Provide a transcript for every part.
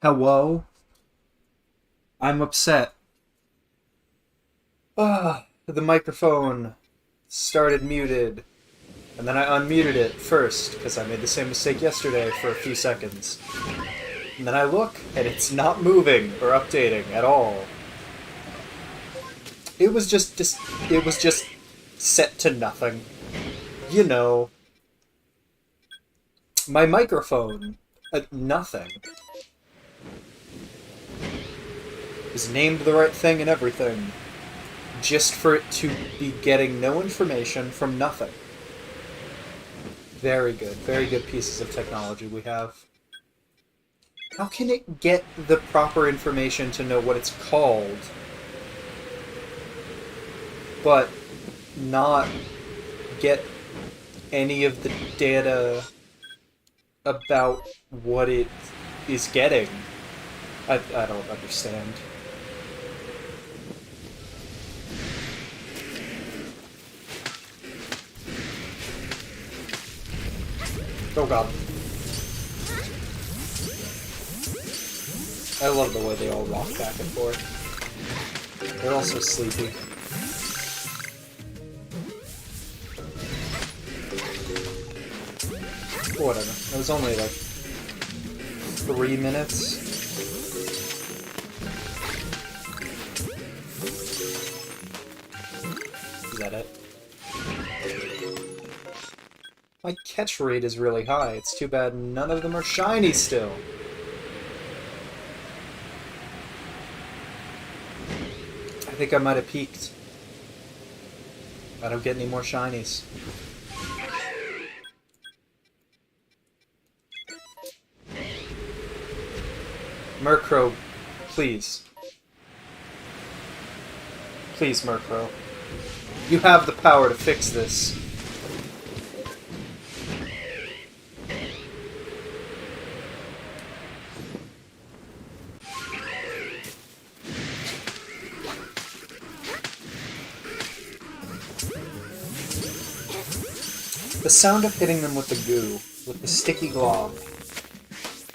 Hello? I'm upset. The microphone started muted. And then I unmuted it first, because I made the same mistake yesterday for a few seconds. And then I look, and it's not moving or updating at all. It was just set to nothing. You know. My microphone, nothing. Is named the right thing and everything, just for it to be getting no information from nothing. Very good pieces of technology we have. How can it get the proper information to know what it's called, but not get any of the data about what it is getting? I don't understand. Oh god. I love the way they all rock back and forth. They're also sleepy. Whatever. It was only like 3 minutes. Is that it? My catch rate is really high. It's too bad none of them are shiny still. I think I might have peaked. I don't get any more shinies. Murkrow, please. Please, Murkrow. You have the power to fix this. The sound of hitting them with the goo, with the sticky glob,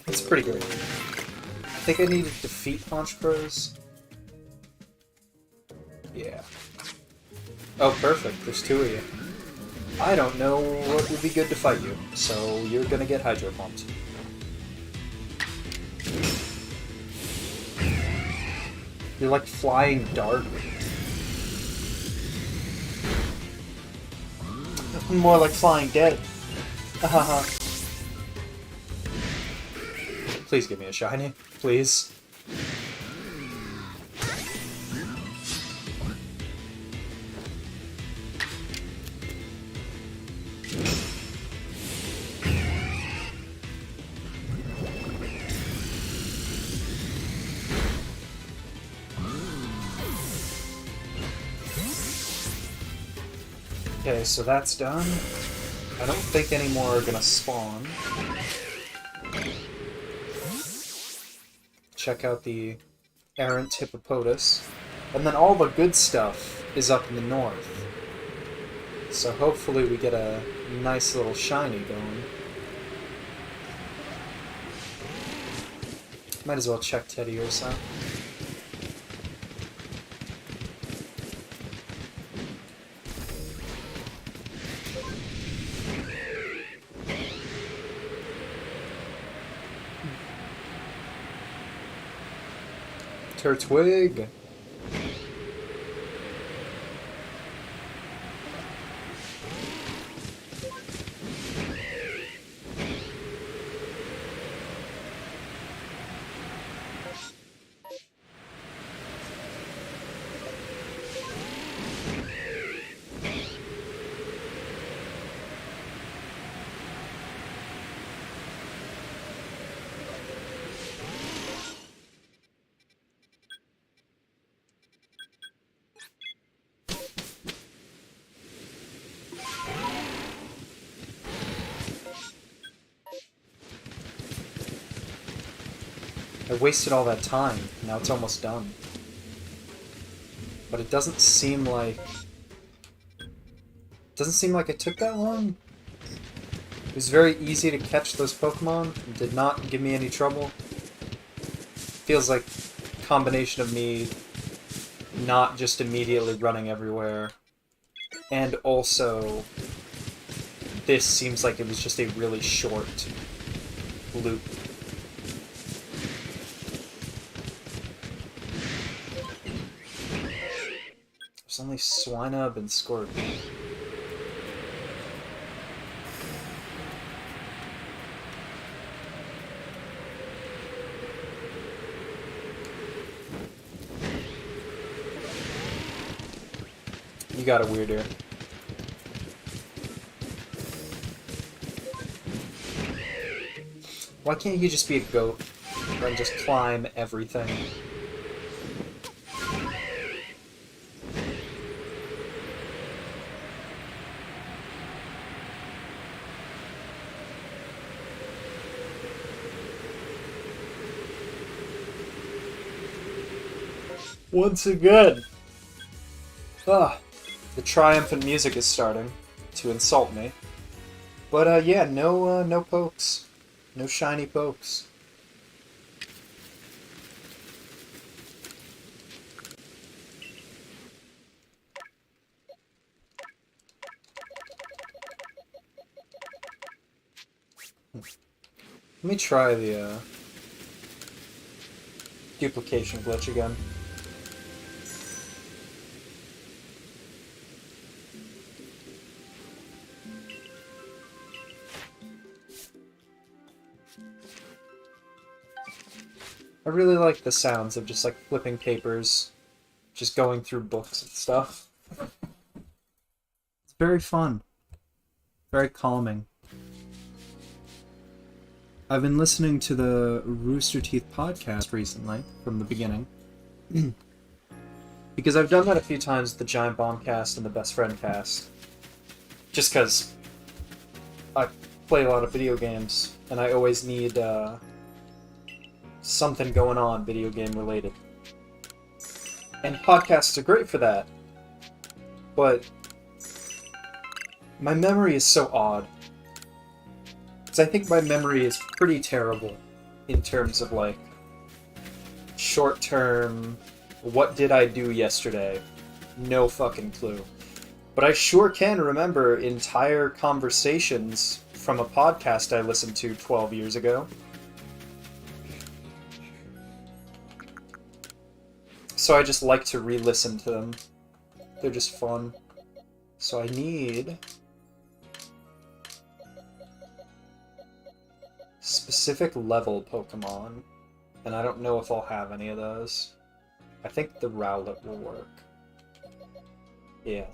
it's pretty great. I think I need to defeat Haunch Crows. Yeah. Oh, perfect. There's two of you. I don't know what would be good to fight you, so you're gonna get Hydro Pumped. You're like flying dart. More like flying dead. Please give me a shiny. Please. Okay, so that's done. I don't think any more are gonna spawn. Check out the errant hippopotas. And then all the good stuff is up in the north. So hopefully we get a nice little shiny going. Might as well check Teddy Ursa. Turtwig. I wasted all that time, now it's almost done. But it doesn't seem like... Doesn't seem like it took that long. It was very easy to catch those Pokemon, it did not give me any trouble. Feels like a combination of me not just immediately running everywhere, and also this seems like it was just a really short loop. There's only Swinub and Scorpion. You got a weird ear. Why can't you just be a goat and just climb everything? Once again! Ah, the triumphant music is starting to insult me. But yeah, no pokes. No shiny pokes. Let me try the duplication glitch again. I really like the sounds of just like flipping papers, just going through books and stuff. It's very fun. Very calming. I've been listening to the Rooster Teeth podcast recently, from the beginning. Because I've done that a few times, the Giant Bomb cast and the Best Friend cast. Just because I play a lot of video games, and I always need something going on video game related. And podcasts are great for that. But My memory is so odd. Because I think my memory is pretty terrible in terms of, like, short-term, what did I do yesterday? No fucking clue. But I sure can remember entire conversations from a podcast I listened to 12 years ago. So I just like to re-listen to them. They're just fun. So I need specific level Pokemon, and I don't know if I'll have any of those. I think the Rowlet will work. Yeah.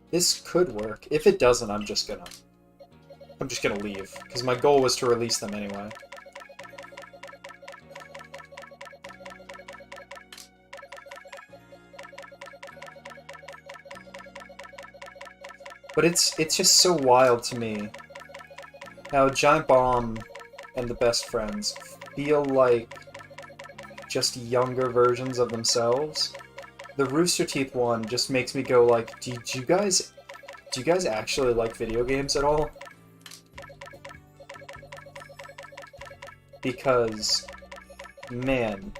This could work. If it doesn't, I'm just gonna leave, because my goal was to release them anyway. But it's just so wild to me how Giant Bomb and the Best Friends feel like just younger versions of themselves. The Rooster Teeth one just makes me go like, do you guys actually like video games at all? Because, man,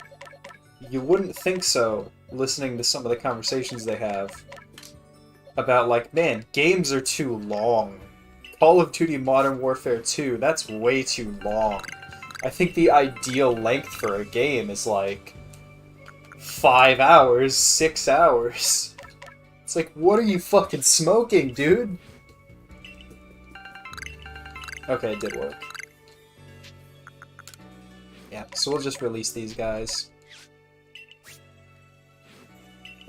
you wouldn't think so listening to some of the conversations they have about, like, man, games are too long. Call of Duty Modern Warfare 2, that's way too long. I think the ideal length for a game is, like, 5 hours, 6 hours. It's like, what are you fucking smoking, dude? Okay, it did work. Yeah, so we'll just release these guys.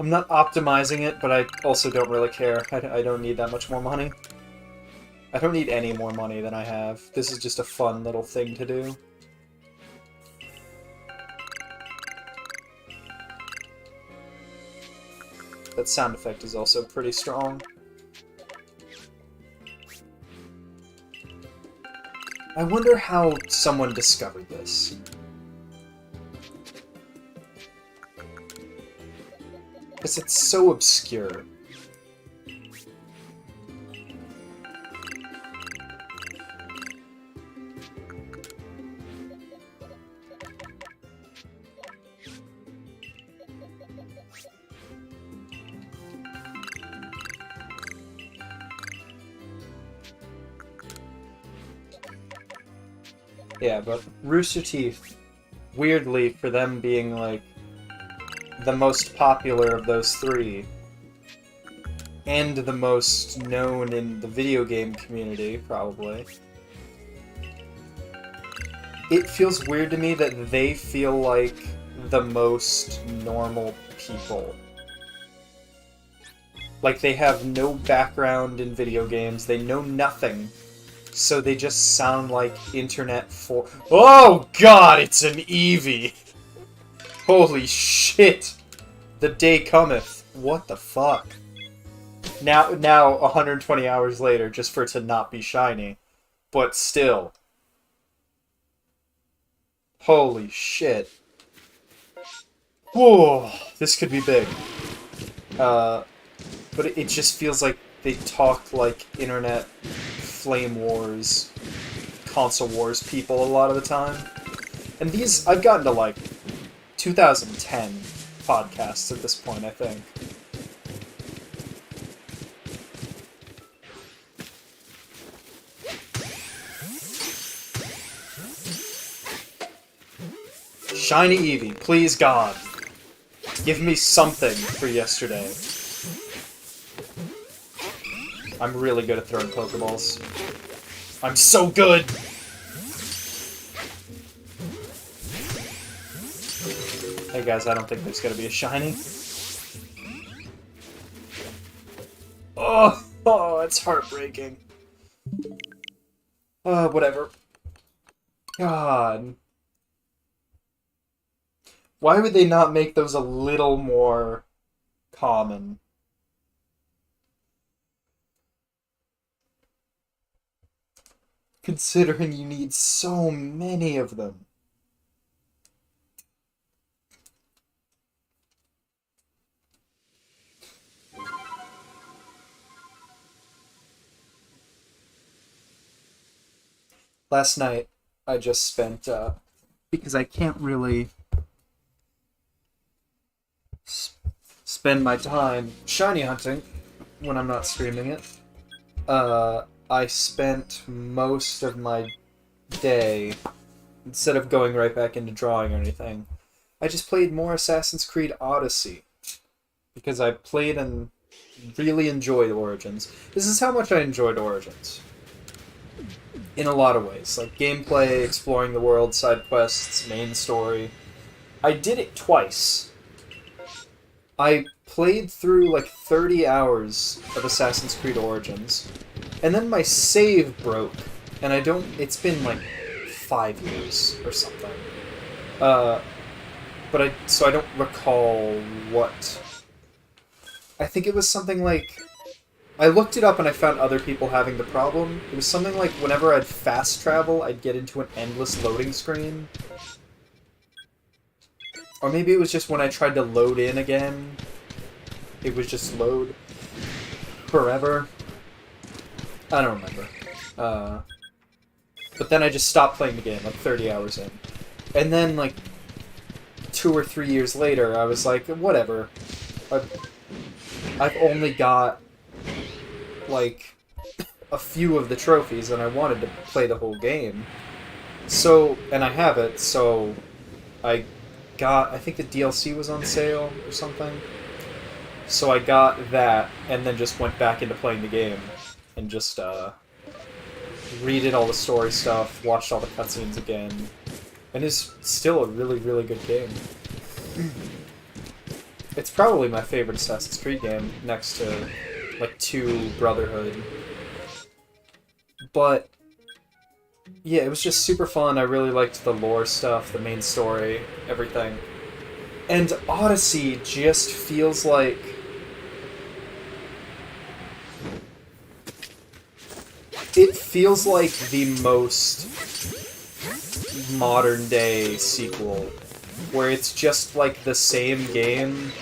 I'm not optimizing it, but I also don't really care. I don't need that much more money. I don't need any more money than I have. This is just a fun little thing to do. That sound effect is also pretty strong. I wonder how someone discovered this. Because it's so obscure. Yeah, but Rooster Teeth, weirdly, for them being, like, the most popular of those three, and the most known in the video game community, probably, it feels weird to me that they feel like the most normal people. Like, they have no background in video games, they know nothing, so they just sound like internet for— Oh god, it's an Eevee! Holy shit! The day cometh. What the fuck? Now 120 hours later, just for it to not be shiny. But still. Holy shit. Whoa, this could be big. But it just feels like they talk like internet flame wars, console wars people a lot of the time. And these, I've gotten to like 2010 podcasts at this point, I think. Shiny Eevee, please God. Give me something for yesterday. I'm really good at throwing Pokeballs. I'm so good! Hey guys, I don't think there's gonna be a shiny. Oh, it's heartbreaking. Whatever. God. Why would they not make those a little more common? Considering you need so many of them. Last night, I just spent, because I can't really spend my time shiny hunting when I'm not streaming it. I spent most of my day, instead of going right back into drawing or anything, I just played more Assassin's Creed Odyssey. Because I played and really enjoyed Origins. This is how much I enjoyed Origins. In a lot of ways. Like gameplay, exploring the world, side quests, main story. I did it twice. I played through like 30 hours of Assassin's Creed Origins, and then my save broke, and it's been like 5 years or something. So I don't recall what. I think it was something like, I looked it up and I found other people having the problem. It was something like whenever I'd fast travel, I'd get into an endless loading screen. Or maybe it was just when I tried to load in again, it was just load forever. I don't remember. But then I just stopped playing the game, like 30 hours in. And then, like, 2 or 3 years later, I was like, whatever. I've only got, like, a few of the trophies, and I wanted to play the whole game. So, and I have it, so I think the DLC was on sale or something. So I got that, and then just went back into playing the game, and just, redid all the story stuff, watched all the cutscenes again, and it's still a really, really good game. It's probably my favorite Assassin's Creed game, next to, like, 2 Brotherhood. But, yeah, it was just super fun. I really liked the lore stuff, the main story, everything. And Odyssey just feels like... It feels like the most modern-day sequel, where it's just like the same game,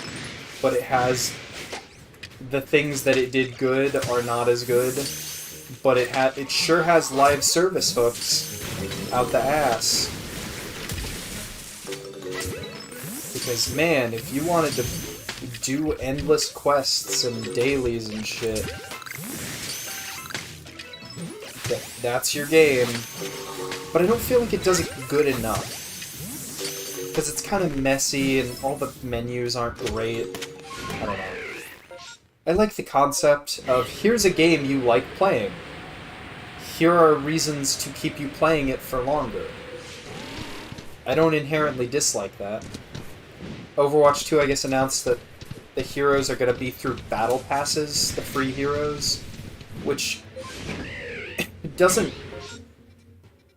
but it has the things that it did good are not as good, but it sure has live service hooks out the ass. Because man, if you wanted to do endless quests and dailies and shit, that's your game. But I don't feel like it does it good enough. Because it's kind of messy and all the menus aren't great. I don't know. I like the concept of, here's a game you like playing. Here are reasons to keep you playing it for longer. I don't inherently dislike that. Overwatch 2, I guess, announced that the heroes are going to be through battle passes, the free heroes, which doesn't...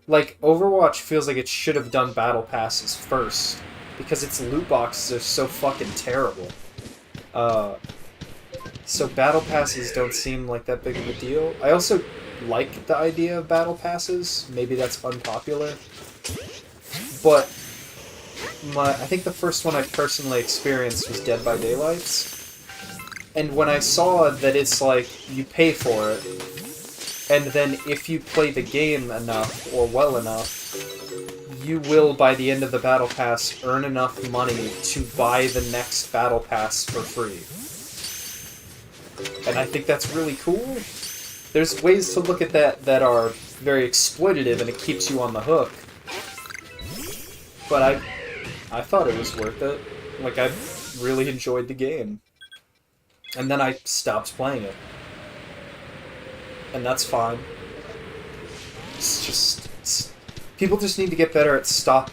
Like, Overwatch feels like it should have done battle passes first, because its loot boxes are so fucking terrible. So battle passes don't seem like that big of a deal. I also like the idea of battle passes. Maybe that's unpopular. But I think the first one I personally experienced was Dead by Daylight's. And when I saw that it's like, you pay for it, and then if you play the game enough, or well enough, you will, by the end of the Battle Pass, earn enough money to buy the next Battle Pass for free. And I think that's really cool. There's ways to look at that that are very exploitative, and it keeps you on the hook. But I thought it was worth it. Like, I really enjoyed the game. And then I stopped playing it. And that's fine. People just need to get better at stop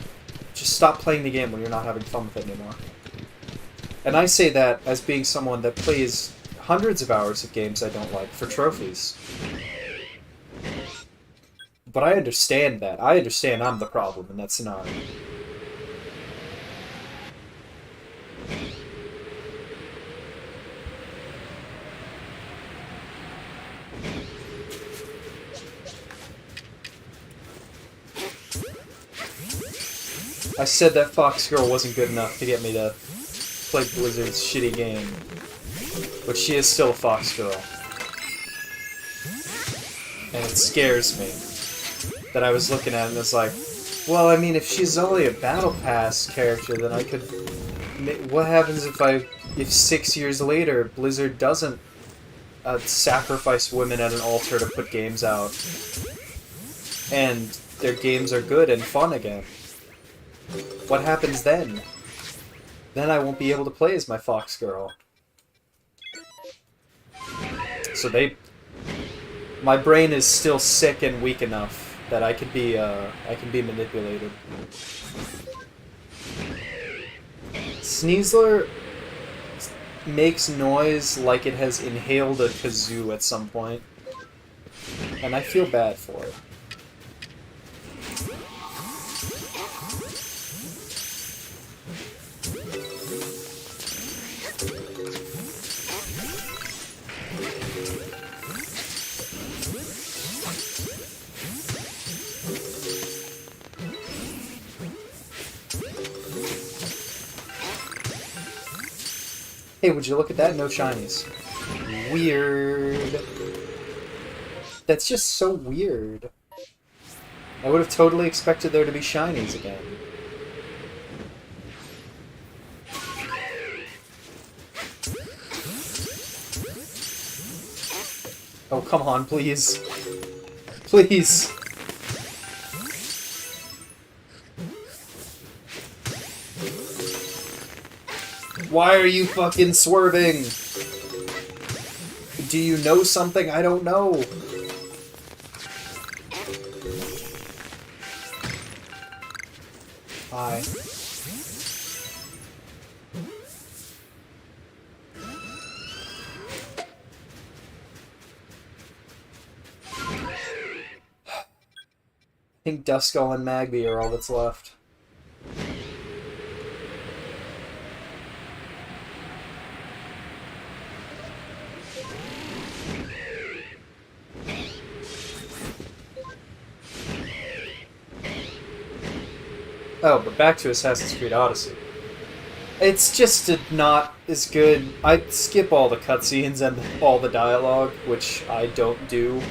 playing the game when you're not having fun with it anymore. And I say that as being someone that plays hundreds of hours of games I don't like for trophies. But I understand that. I understand I'm the problem in that scenario. I said that Fox Girl wasn't good enough to get me to play Blizzard's shitty game. But she is still a Fox Girl. And it scares me that I was looking at and was like, well, I mean, if she's only a Battle Pass character, then I could... What happens if 6 years later Blizzard doesn't sacrifice women at an altar to put games out, and their games are good and fun again? What happens then? Then I won't be able to play as my Fox Girl. So my brain is still sick and weak enough that I can be manipulated. Sneasler makes noise like it has inhaled a kazoo at some point, and I feel bad for it. Hey, would you look at that? No shinies. Weird. That's just so weird. I would have totally expected there to be shinies again. Oh, come on, please. Please. Why are you fucking swerving? Do you know something I don't know? Bye. I think Duskull and Magby are all that's left. Oh, but back to Assassin's Creed Odyssey. It's just not as good. I skip all the cutscenes and all the dialogue, which I don't do,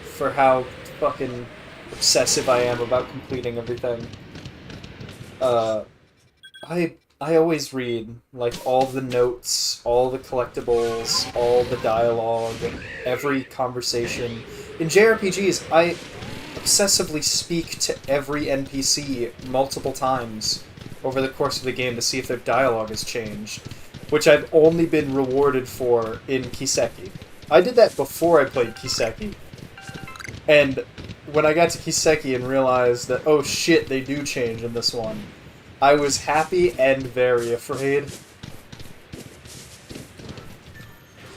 for how fucking obsessive I am about completing everything. I always read, like, all the notes, all the collectibles, all the dialogue, every conversation. In JRPGs, I obsessively speak to every NPC multiple times over the course of the game to see if their dialogue has changed, which I've only been rewarded for in Kiseki. I did that before I played Kiseki, and when I got to Kiseki and realized that, oh shit, they do change in this one, I was happy and very afraid.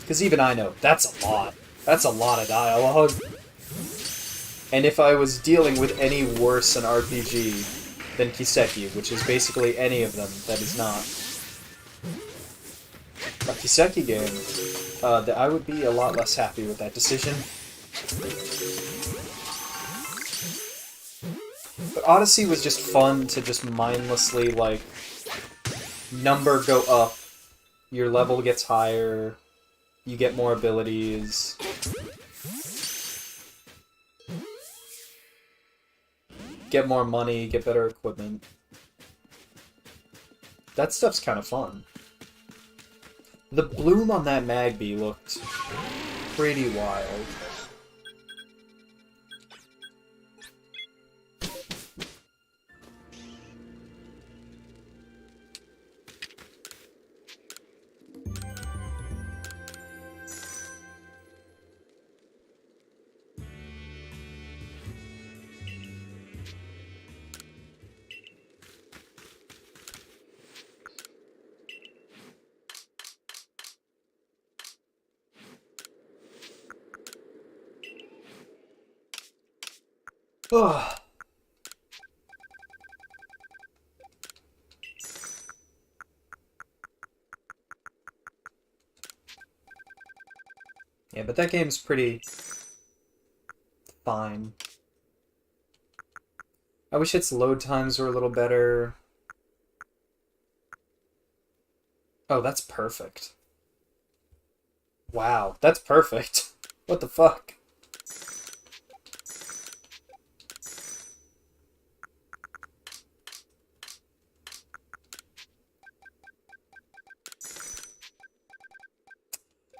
Because even I know, that's a lot. That's a lot of dialogue. And if I was dealing with any worse an RPG than Kiseki, which is basically any of them that is not a Kiseki game, that I would be a lot less happy with that decision. But Odyssey was just fun to just mindlessly, like, number go up, your level gets higher, you get more abilities. Get more money, get better equipment. That stuff's kind of fun. The bloom on that Magby looked pretty wild. Ugh. Yeah, but that game's pretty fine. I wish its load times were a little better. Oh, that's perfect. Wow, that's perfect. What the fuck?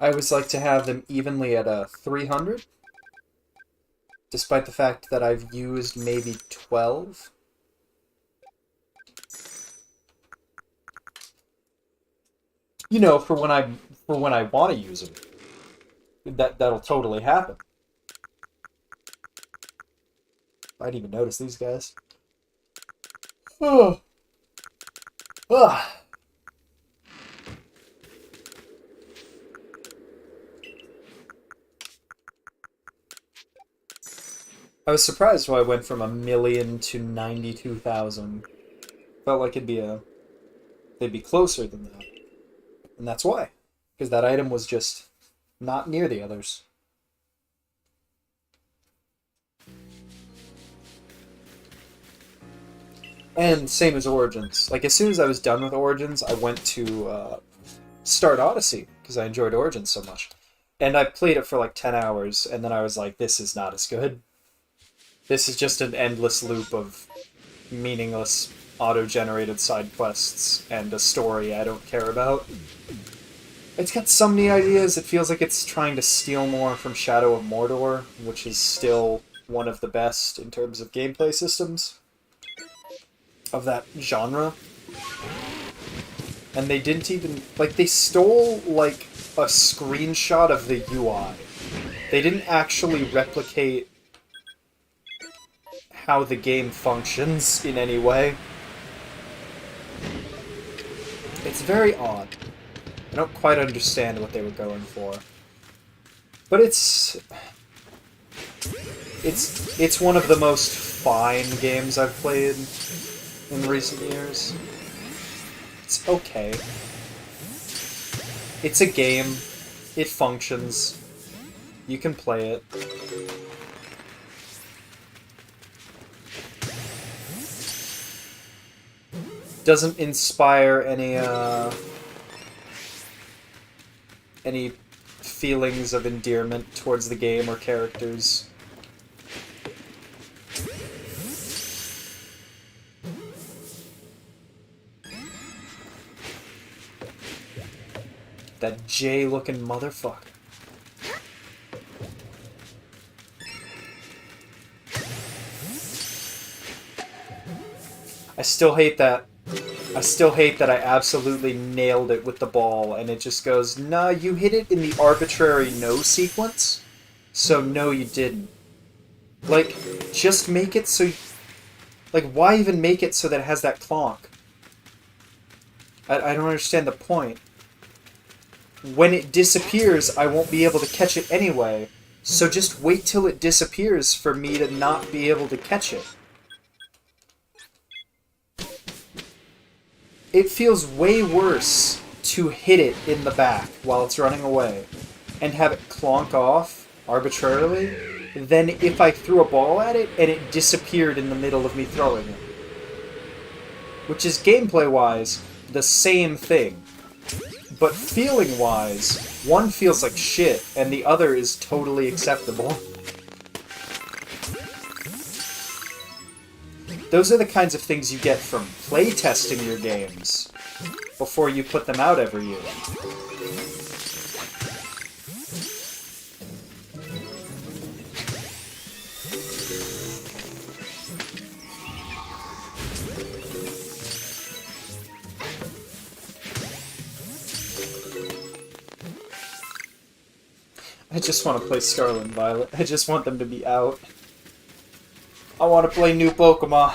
I always like to have them evenly at a 300, despite the fact that I've used maybe 12. You know, for when I want to use them. That'll totally happen. I didn't even notice these guys. Oh. Ah. I was surprised why I went from 1,000,000 to 92,000. Felt like they'd be closer than that. And that's why. Because that item was just not near the others. And same as Origins. Like, as soon as I was done with Origins, I went to start Odyssey, because I enjoyed Origins so much. And I played it for like 10 hours, and then I was like, this is not as good. This is just an endless loop of meaningless, auto-generated side quests and a story I don't care about. It's got so many ideas, it feels like it's trying to steal more from Shadow of Mordor, which is still one of the best in terms of gameplay systems of that genre. And they didn't even... like, they stole, like, a screenshot of the UI. They didn't actually replicate how the game functions in any way. It's very odd. I don't quite understand what they were going for. But it's one of the most fine games I've played in recent years. It's okay. It's a game. It functions. You can play it. Doesn't inspire any feelings of endearment towards the game or characters. That J-looking motherfucker. I still hate that. I still hate that I absolutely nailed it with the ball, and it just goes, nah, you hit it in the arbitrary no sequence, so no, you didn't. Like, just make it so... like, why even make it so that it has that clonk? I don't understand the point. When it disappears, I won't be able to catch it anyway, so just wait till it disappears for me to not be able to catch it. It feels way worse to hit it in the back while it's running away and have it clonk off arbitrarily than if I threw a ball at it and it disappeared in the middle of me throwing it. Which is, gameplay-wise, the same thing. But feeling-wise, one feels like shit and the other is totally acceptable. Those are the kinds of things you get from playtesting your games before you put them out every year. I just want to play Scarlet and Violet. I just want them to be out. I want to play new Pokemon.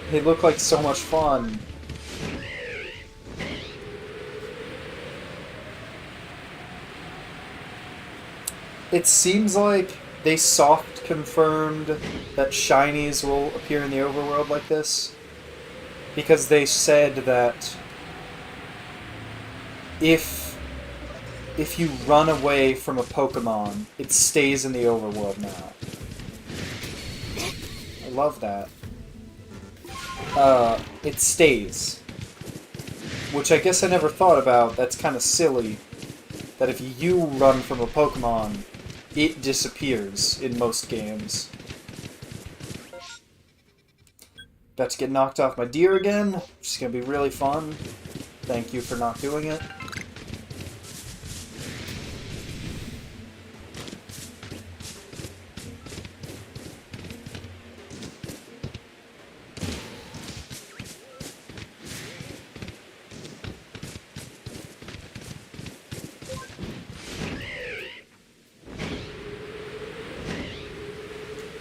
They look like so much fun. It seems like they soft confirmed that shinies will appear in the overworld like this, because they said that if you run away from a Pokemon, it stays in the overworld now. I love that. It stays. Which I guess I never thought about. That's kind of silly. that if you run from a Pokemon, it disappears in most games. About to get knocked off my deer again, which is going to be really fun. Thank you for not doing it.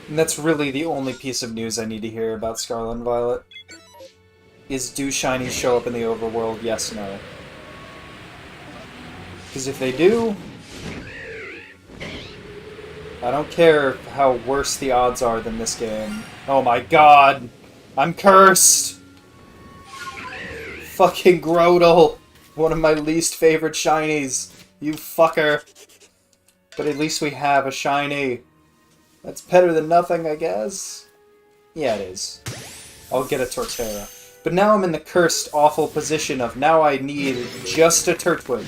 And that's really the only piece of news I need to hear about Scarlet and Violet. Is do shinies show up in the overworld? Yes, no. Because if they do, I don't care how worse the odds are than this game. Oh my god! I'm cursed! Fucking Groudle! One of my least favorite shinies. You fucker. But at least we have a shiny. That's better than nothing, I guess. Yeah, it is. I'll get a Torterra. But now I'm in the cursed, awful position of now I need just a Turtwig.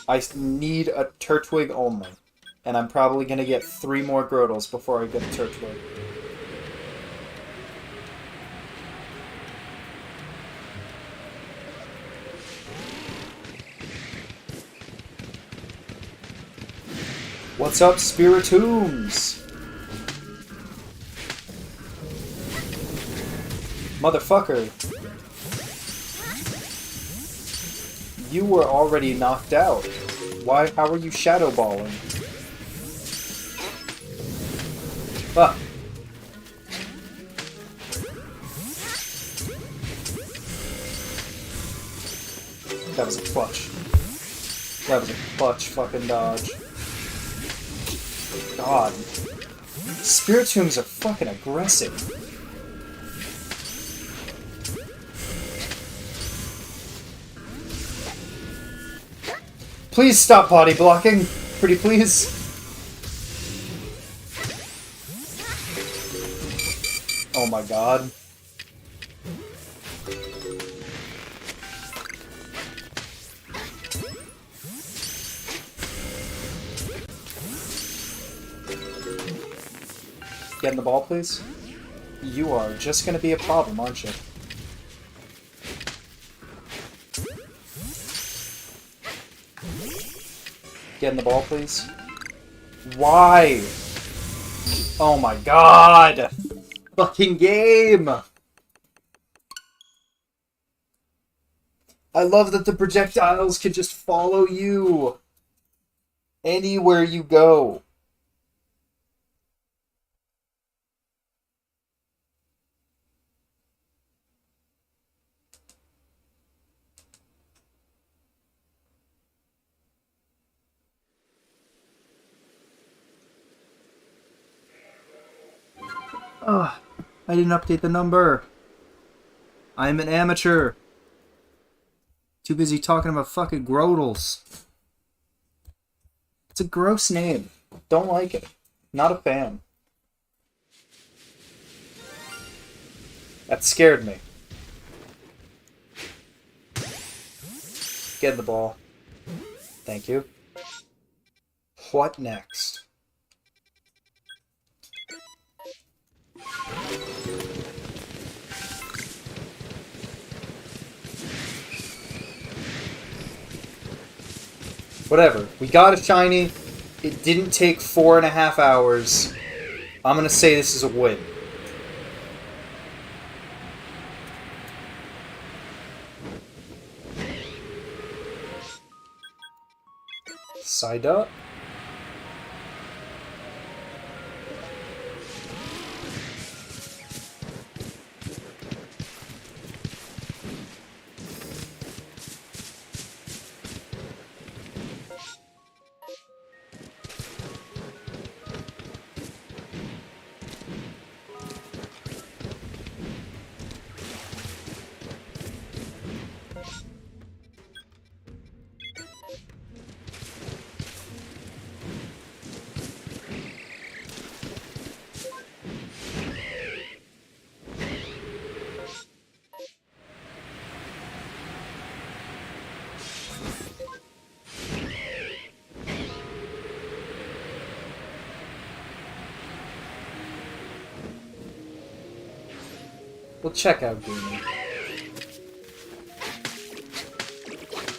I need a Turtwig only. And I'm probably going to get 3 more Groudles before I get a Turtwig. What's up, Spiritombs? Motherfucker. You were already knocked out. Why? How are you shadow balling? Ah. That was a clutch. That was a clutch fucking dodge. God. Spiritombs are fucking aggressive. Please stop body blocking. Pretty please. Oh my god. Get in the ball, please. You are just gonna be a problem, aren't you? Get in the ball, please. Why? Oh my god! Fucking game! I love that the projectiles can just follow you anywhere you go. Ugh, I didn't update the number. I'm an amateur. Too busy talking about fucking Groudles. It's a gross name. Don't like it. Not a fan. That scared me. Get the ball. Thank you. What next? Whatever. We got a shiny. It didn't take 4.5 hours. I'm gonna say this is a win. Side up. We'll check out Goomy.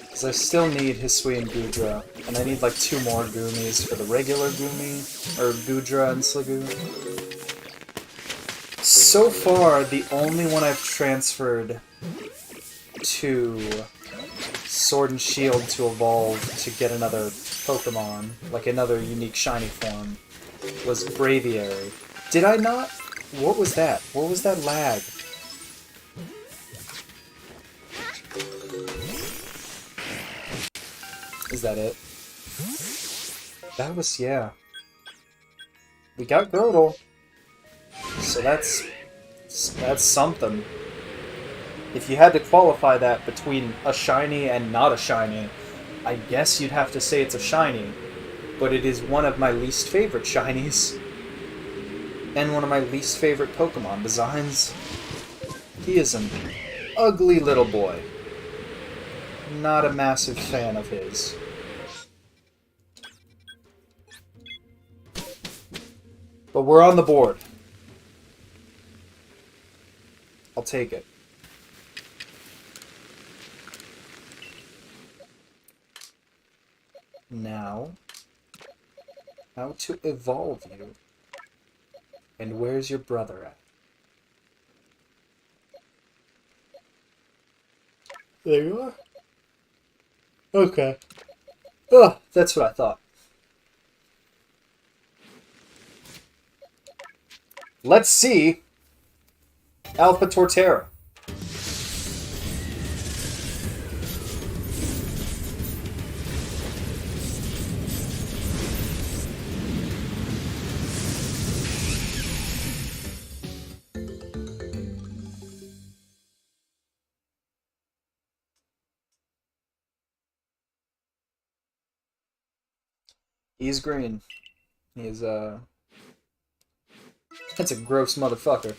Because I still need Hisui and Goodra, and I need like 2 more Goomies for the regular Goomy, or Goodra and Sliggoo. So far, the only one I've transferred to Sword and Shield to evolve to get another Pokemon, like another unique shiny form, was Braviary. Did I not? What was that? What was that lag? Is that it? That was, yeah. We got Grotle. So that's something. If you had to qualify that between a shiny and not a shiny, I guess you'd have to say it's a shiny. But it is one of my least favorite shinies. And one of my least favorite Pokemon designs. He is an ugly little boy. Not a massive fan of his. But we're on the board. I'll take it. Now, how to evolve you. And where's your brother at? There you are. Okay. Oh, that's what I thought. Let's see Alpha Torterra. He's green. He's, that's a gross motherfucker.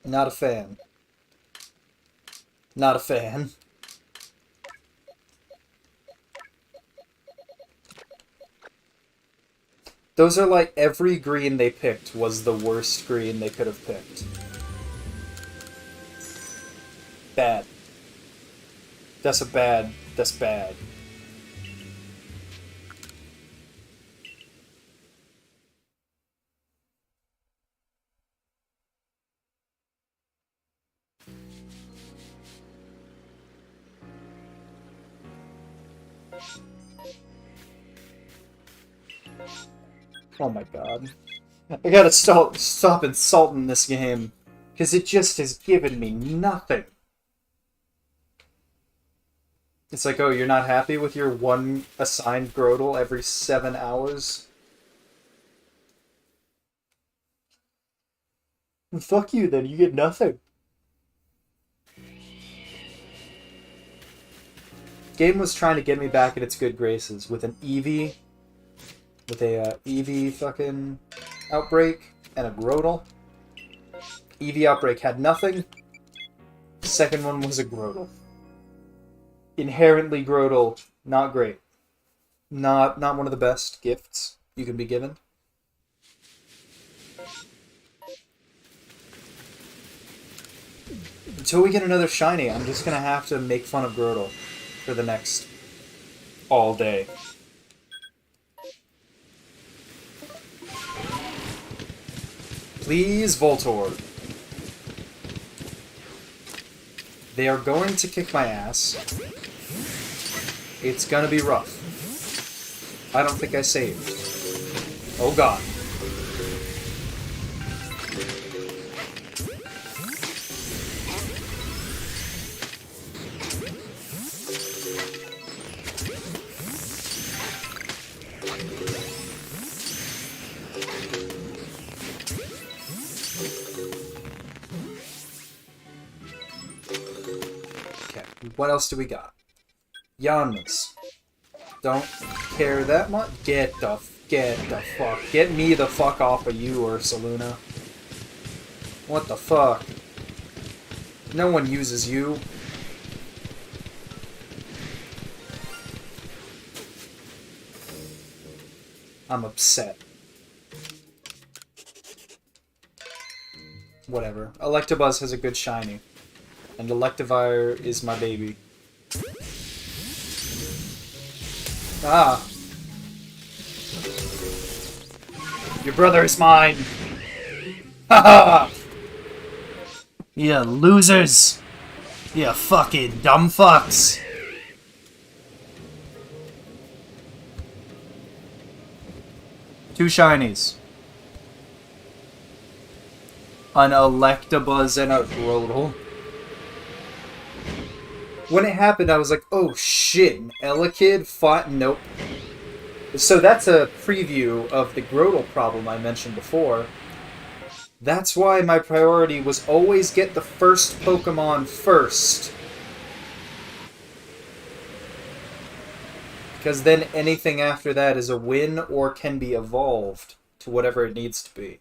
Not a fan. Not a fan. Those are like every green they picked was the worst green they could have picked. Bad. That's bad. Oh my god. I gotta stop insulting this game. Because it just has given me nothing. It's like, oh, you're not happy with your one assigned Grotle every 7 hours? Well, fuck you then, you get nothing. Game was trying to get me back in its good graces with an Eevee. With a Eevee fucking Outbreak and a Grotle. Eevee Outbreak had nothing. Second one was a Grotle. Inherently Grotle, not great. Not one of the best gifts you can be given. Until we get another shiny, I'm just gonna have to make fun of Grotle for the next all day. Please, Voltorb. They are going to kick my ass. It's gonna be rough. I don't think I saved. Oh god. What else do we got? Yanmas. Don't care that much. Get the fuck. Get me the fuck off of you, Ursaluna. What the fuck? No one uses you. I'm upset. Whatever. Electabuzz has a good shiny. And Electivire is my baby. Ah! Your brother is mine! Haha! You losers! You fucking dumb fucks! Two shinies. An Electabuzz and a Grotle. When it happened, I was like, oh shit, an Elekid fought. Nope. So that's a preview of the Grotle problem I mentioned before. That's why my priority was always get the first Pokemon first. Because then anything after that is a win or can be evolved to whatever it needs to be.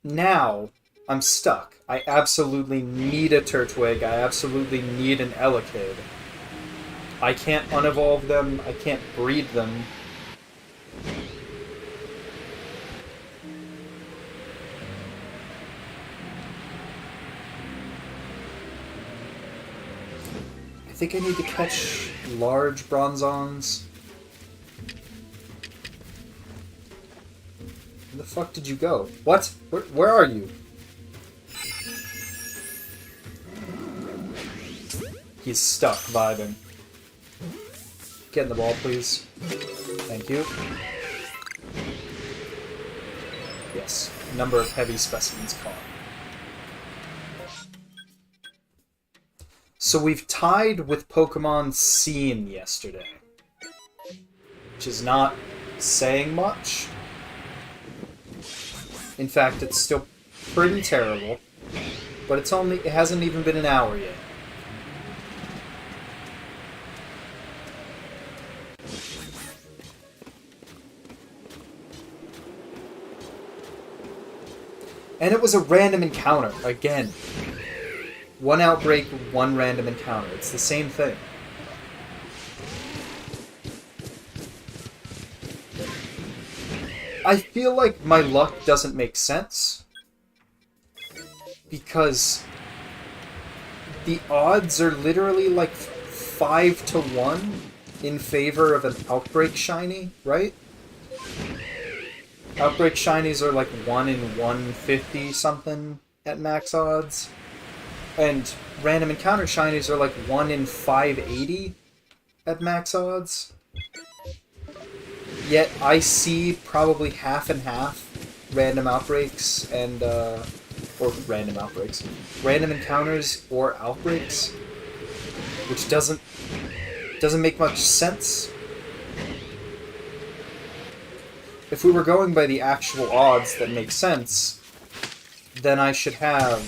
Now, I'm stuck. I absolutely need a Turtwig. I absolutely need an Elekid. I can't unevolve them. I can't breed them. I think I need to catch large Bronzongs. Where the fuck did you go? What? Where are you? He's stuck vibing. Get in the ball, please. Thank you. Yes. Number of heavy specimens caught. So we've tied with Pokemon seen yesterday. Which is not saying much. In fact, it's still pretty terrible. But it hasn't even been an hour yet. And it was a random encounter, again. One outbreak, one random encounter. It's the same thing. I feel like my luck doesn't make sense. Because the odds are literally like 5 to 1 in favor of an outbreak shiny, right? Outbreak shinies are like 1 in 150 something at max odds. And random encounter shinies are like 1 in 580 at max odds. Yet I see probably half and half random outbreaks and or random outbreaks. Random encounters or outbreaks. Which doesn't make much sense. If we were going by the actual odds that make sense, then I should have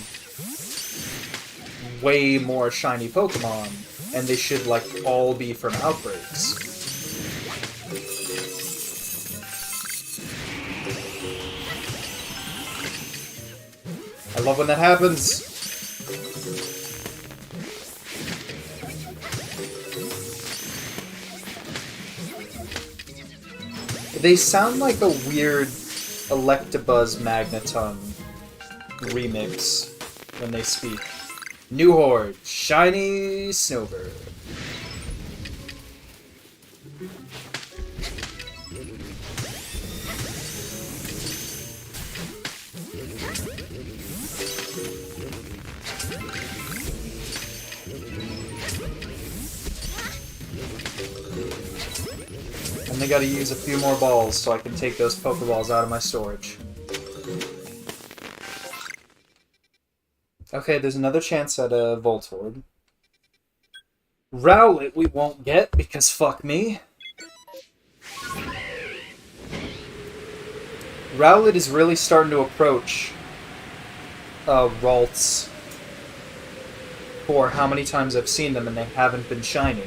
way more shiny Pokemon, and they should, like, all be from outbreaks. I love when that happens! They sound like a weird Electabuzz Magneton remix when they speak. New Horde, Shiny Snowbird. And they gotta use a few more balls so I can take those Pokeballs out of my storage. Okay, there's another chance at a Voltorb. Rowlet we won't get, because fuck me. Rowlet is really starting to approach Ralts for how many times I've seen them and they haven't been shiny.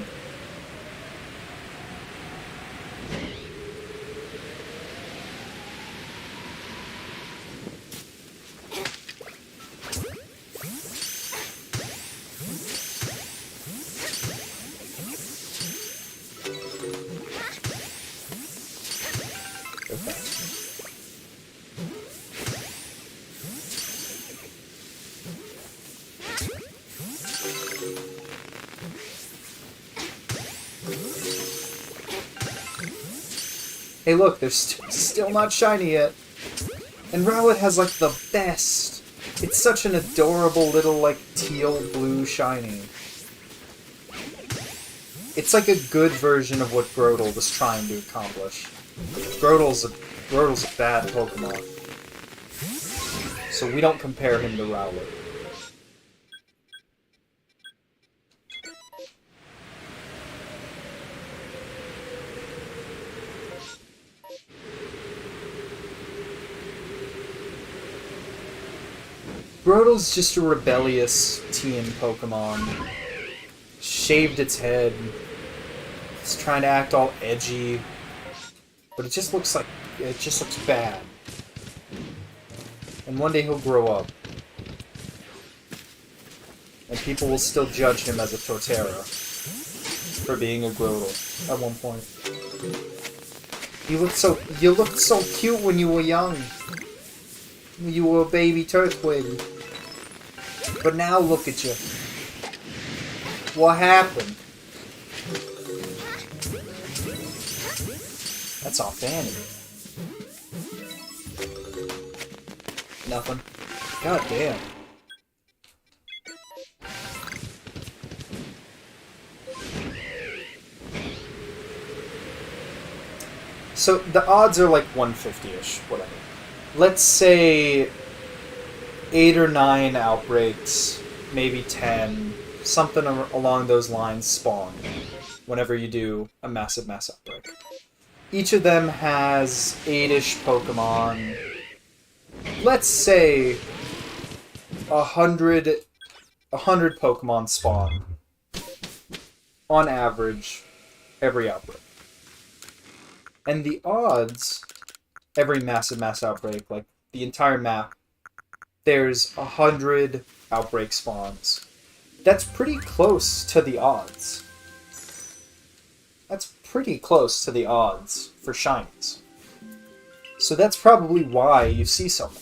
Hey look, they're still not shiny yet. And Rowlet has like the best. It's such an adorable little like teal blue shiny. It's like a good version of what Grotle was trying to accomplish. Grotel's a bad Pokemon. So we don't compare him to Rowlet. Grotel's just a rebellious teen Pokemon. Shaved its head. It's trying to act all edgy. But it just looks bad. And one day he'll grow up. And people will still judge him as a Torterra for being a Grotle at one point. You looked so cute when you were young. You were a baby Turtwig. But now look at you. What happened? That's all vanity. Nothing. God damn. So the odds are like 150-ish, whatever. Let's say 8 or 9 outbreaks, maybe 10, something along those lines spawn whenever you do a massive mass outbreak. Each of them has 8-ish Pokemon. Let's say 100 Pokemon spawn on average every outbreak. And the odds, every massive mass outbreak, like the entire map, there's 100 outbreak spawns. That's pretty close to the odds. That's pretty close to the odds for shinies. So that's probably why you see so many.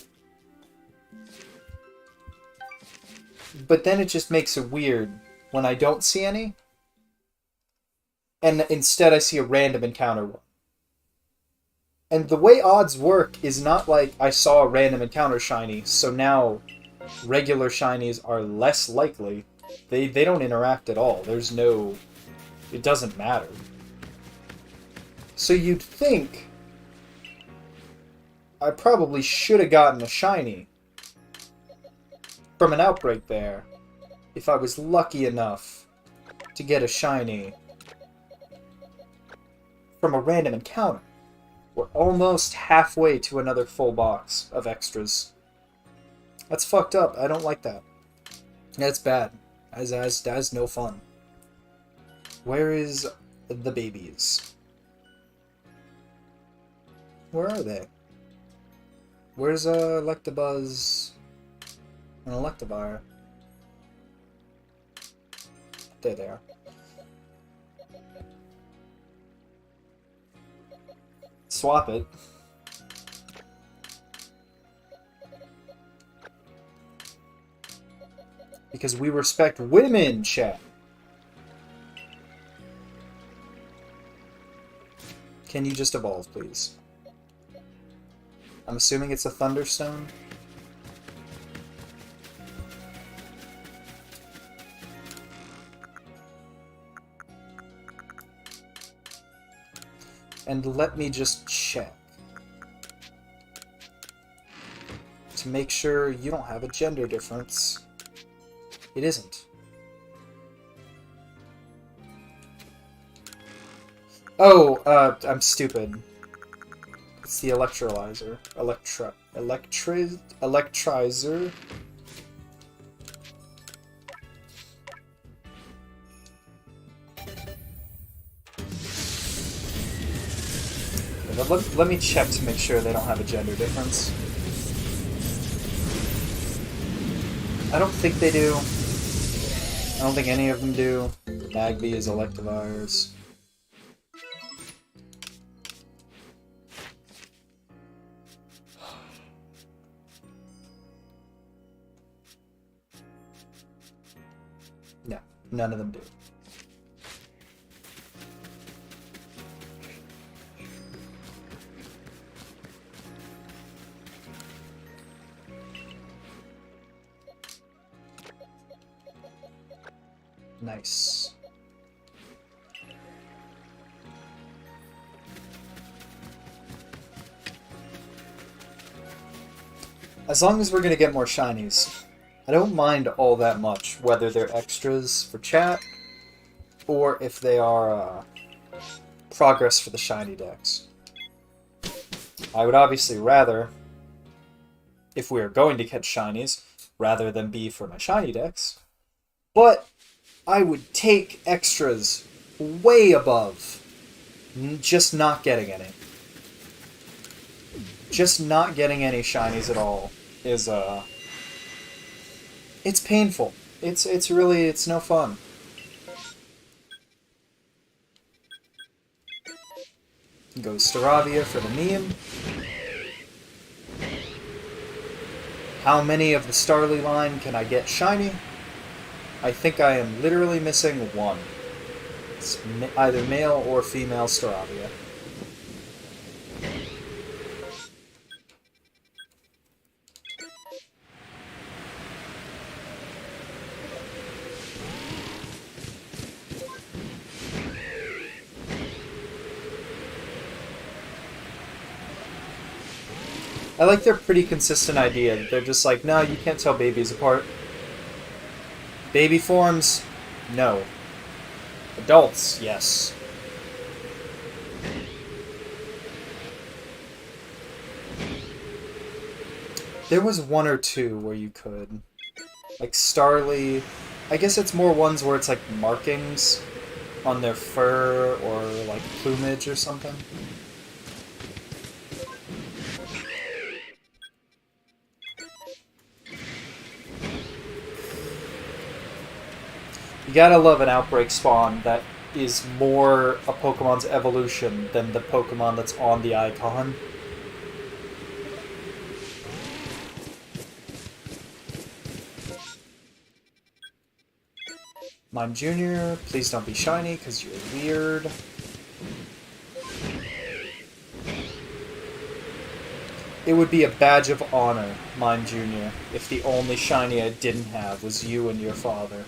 But then it just makes it weird when I don't see any, and instead I see a random encounter one. And the way odds work is not like I saw a random encounter shiny, so now regular shinies are less likely. They don't interact at all. There's no... It doesn't matter. So you'd think I probably should have gotten a shiny from an outbreak there if I was lucky enough to get a shiny from a random encounter. We're almost halfway to another full box of extras. That's fucked up. I don't like that. That's bad. That's no fun. Where is the babies? Where are they? Where's Electabuzz and Electivire? There they are. Swap it. Because we respect women, chat. Can you just evolve, please? I'm assuming it's a Thunderstone. And let me just check to make sure you don't have a gender difference. It isn't. Oh, I'm stupid. It's the electrolyzer. Electrizer. Let me check to make sure they don't have a gender difference. I don't think they do. I don't think any of them do. Magby is Electivires. No, none of them do. Nice. As long as we're gonna get more shinies, I don't mind all that much whether they're extras for chat or if they are progress for the Shiny Dex. I would obviously rather, if we are going to catch shinies, rather than be for my Shiny Dex, but I would take extras way above just not getting any. Just not getting any shinies at all is it's painful. It's really, it's no fun. Goes Staravia for the meme. How many of the Starly line can I get shiny? I think I am literally missing one. It's either male or female Staravia. I like their pretty consistent idea that they're just like, no, you can't tell babies apart. Baby forms, no. Adults, yes. There was one or two where you could. Like Starly, I guess it's more ones where it's like markings on their fur or like plumage or something. You gotta love an Outbreak spawn that is more a Pokemon's evolution than the Pokemon that's on the icon. Mime Jr., please don't be shiny because you're weird. It would be a badge of honor, Mime Jr., if the only shiny I didn't have was you and your father.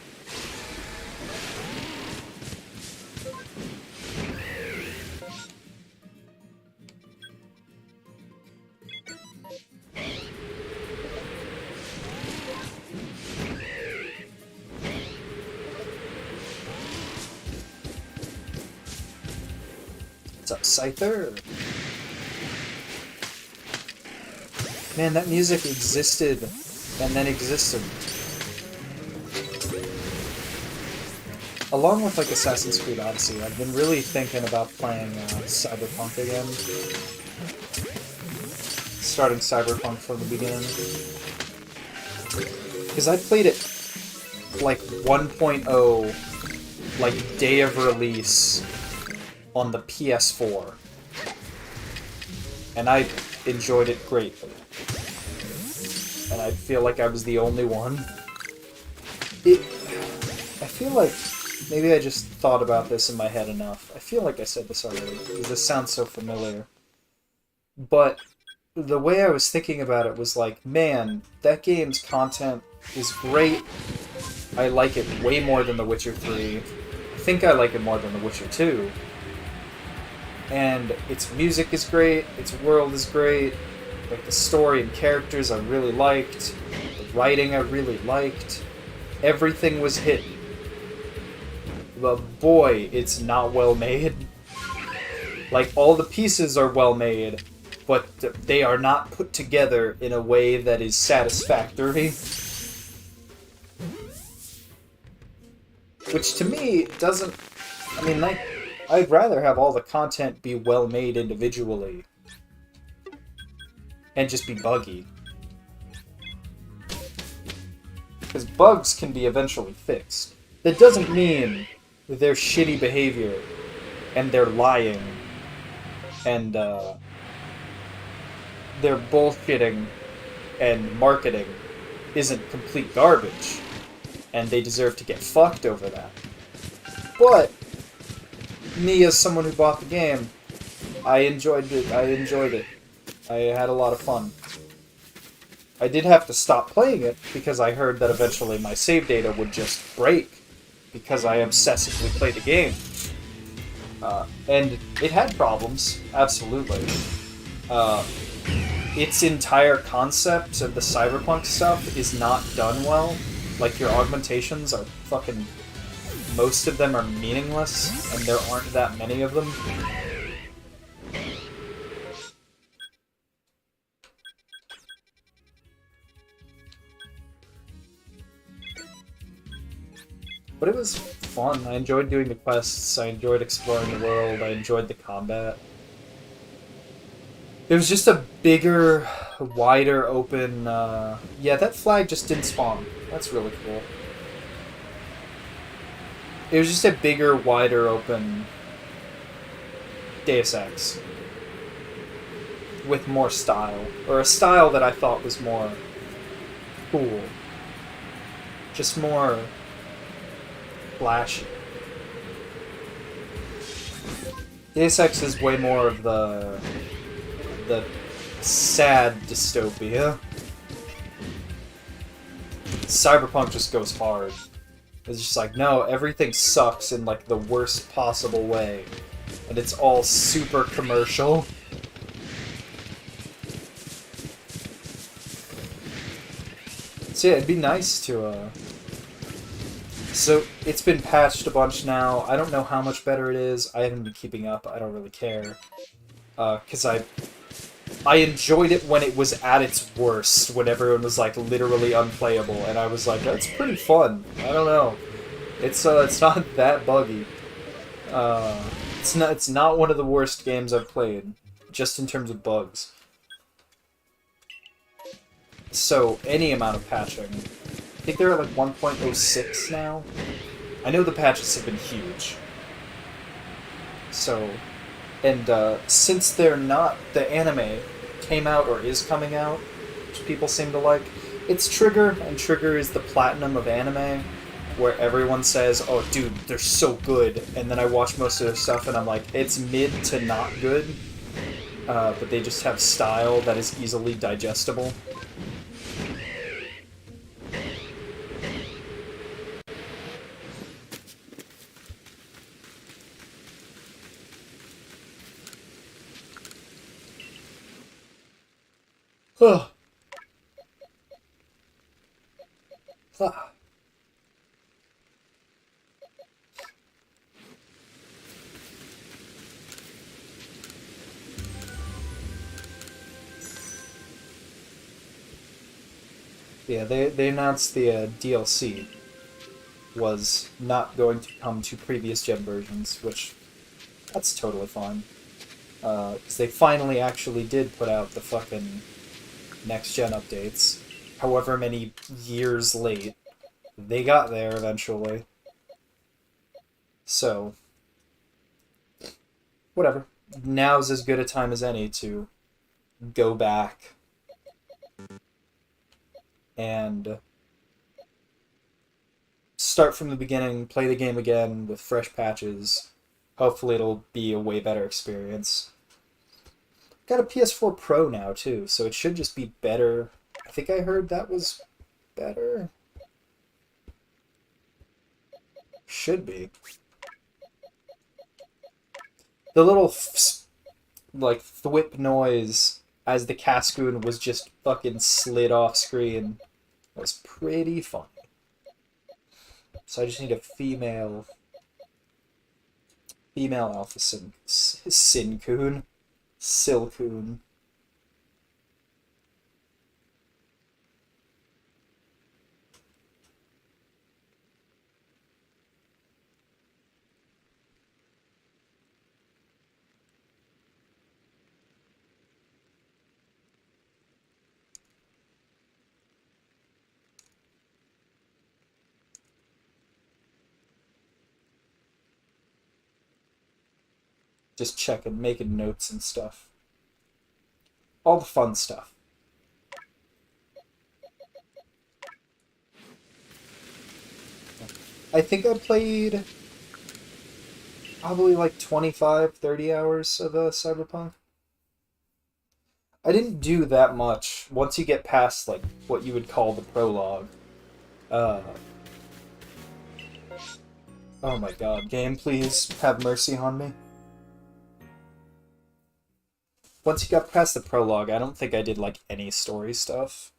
What's up, Scyther? Man, that music existed and then existed. Along with like Assassin's Creed Odyssey, I've been really thinking about playing Cyberpunk again. Starting Cyberpunk from the beginning. Because I played it like 1.0, like day of release on the PS4. And I enjoyed it greatly. And I feel like I was the only one. I feel like maybe I just thought about this in my head enough. I feel like I said this already, because this sounds so familiar. But the way I was thinking about it was like, man, that game's content is great. I like it way more than The Witcher 3. I think I like it more than The Witcher 2. And its music is great, its world is great, like the story and characters I really liked, the writing I really liked, everything was hit. But boy, it's not well made. Like, all the pieces are well made, but they are not put together in a way that is satisfactory. Which to me doesn't, I mean, like, I'd rather have all the content be well made individually and just be buggy. Because bugs can be eventually fixed. That doesn't mean their shitty behavior and their lying and their bullshitting and marketing isn't complete garbage, and they deserve to get fucked over that. But me, as someone who bought the game, I enjoyed it. I had a lot of fun. I did have to stop playing it because I heard that eventually my save data would just break because I obsessively play the game. And it had problems, absolutely. Its entire concept of the cyberpunk stuff is not done well. Like, your augmentations are fucking... Most of them are meaningless, and there aren't that many of them. But it was fun. I enjoyed doing the quests, I enjoyed exploring the world, I enjoyed the combat. It was just a bigger, wider open... Yeah, that flag just didn't spawn. That's really cool. It was just a bigger, wider open Deus Ex. With more style. Or a style that I thought was more cool. Just more flashy. Deus Ex is way more of the sad dystopia. Cyberpunk just goes hard. It's just like, no, everything sucks in like the worst possible way. And it's all super commercial. So yeah, it'd be nice to, So, it's been patched a bunch now. I don't know how much better it is. I haven't been keeping up. I don't really care. Because I enjoyed it when it was at its worst, when everyone was, like, literally unplayable, and I was like, that's pretty fun. I don't know. It's not that buggy. It's not one of the worst games I've played, just in terms of bugs. So, any amount of patching. I think they're at, like, 1.06 now. I know the patches have been huge. So... And, since they're not... The anime came out, or is coming out, which people seem to like, it's Trigger, and Trigger is the platinum of anime, where everyone says, oh, dude, they're so good, and then I watch most of their stuff, and I'm like, it's mid to not good, but they just have style that is easily digestible. Ugh. Ah. Yeah, they announced the DLC was not going to come to previous gen versions, which, that's totally fine. Because they finally actually did put out the fucking next-gen updates. However many years late. They got there eventually. So, whatever. Now's as good a time as any to go back and start from the beginning, play the game again with fresh patches. Hopefully it'll be a way better experience. Got a PS4 Pro now, too, so it should just be better. I think I heard that was better. Should be. The little, like, thwip noise as the Cascoon was just fucking slid off screen was pretty funny. So I just need a female alpha Sincoon. Silcoon. Just checking, making notes and stuff. All the fun stuff. I think I played probably like 25, 30 hours of Cyberpunk. I didn't do that much once you get past like what you would call the prologue. Oh my god. Game, please have mercy on me. Once you got past the prologue, I don't think I did, like, any story stuff.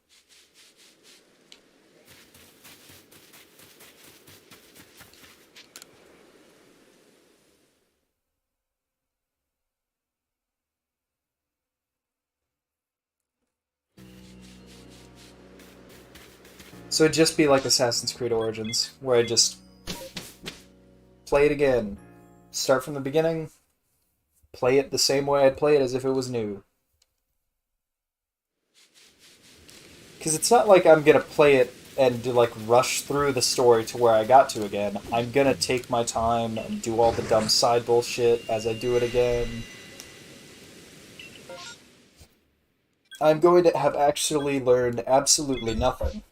So it'd just be like Assassin's Creed Origins, where I just play it again. Start from the beginning, play it the same way I'd play it as if it was new. Because it's not like I'm gonna play it and do, like, rush through the story to where I got to again. I'm gonna take my time and do all the dumb side bullshit as I do it again. I'm going to have actually learned absolutely nothing.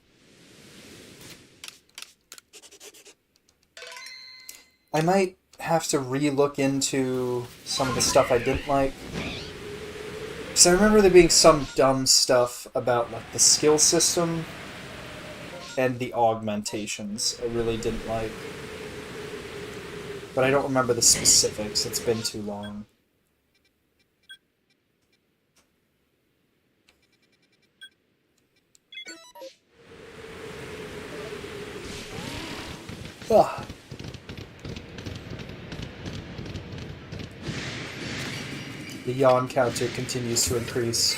I might have to re-look into some of the stuff I didn't like. Because I remember there being some dumb stuff about, like, the skill system and the augmentations I really didn't like. But I don't remember the specifics. It's been too long. Ugh. The yawn counter continues to increase.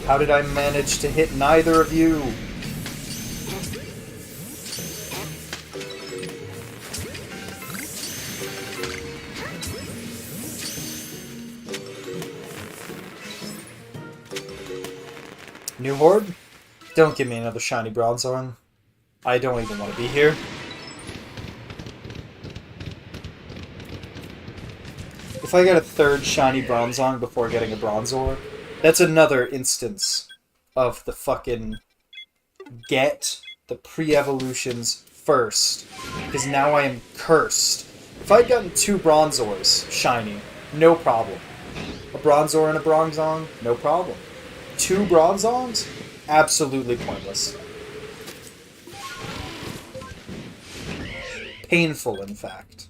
How did I manage to hit neither of you? New Horde? Don't give me another shiny Bronzorn. I don't even want to be here. If I get a third shiny Bronzong before getting a Bronzor, that's another instance of the fucking get the pre-evolutions first. Because now I am cursed. If I'd gotten 2 Bronzors shiny, no problem. A Bronzor and a Bronzong, no problem. 2 Bronzongs? Absolutely pointless. Painful, in fact.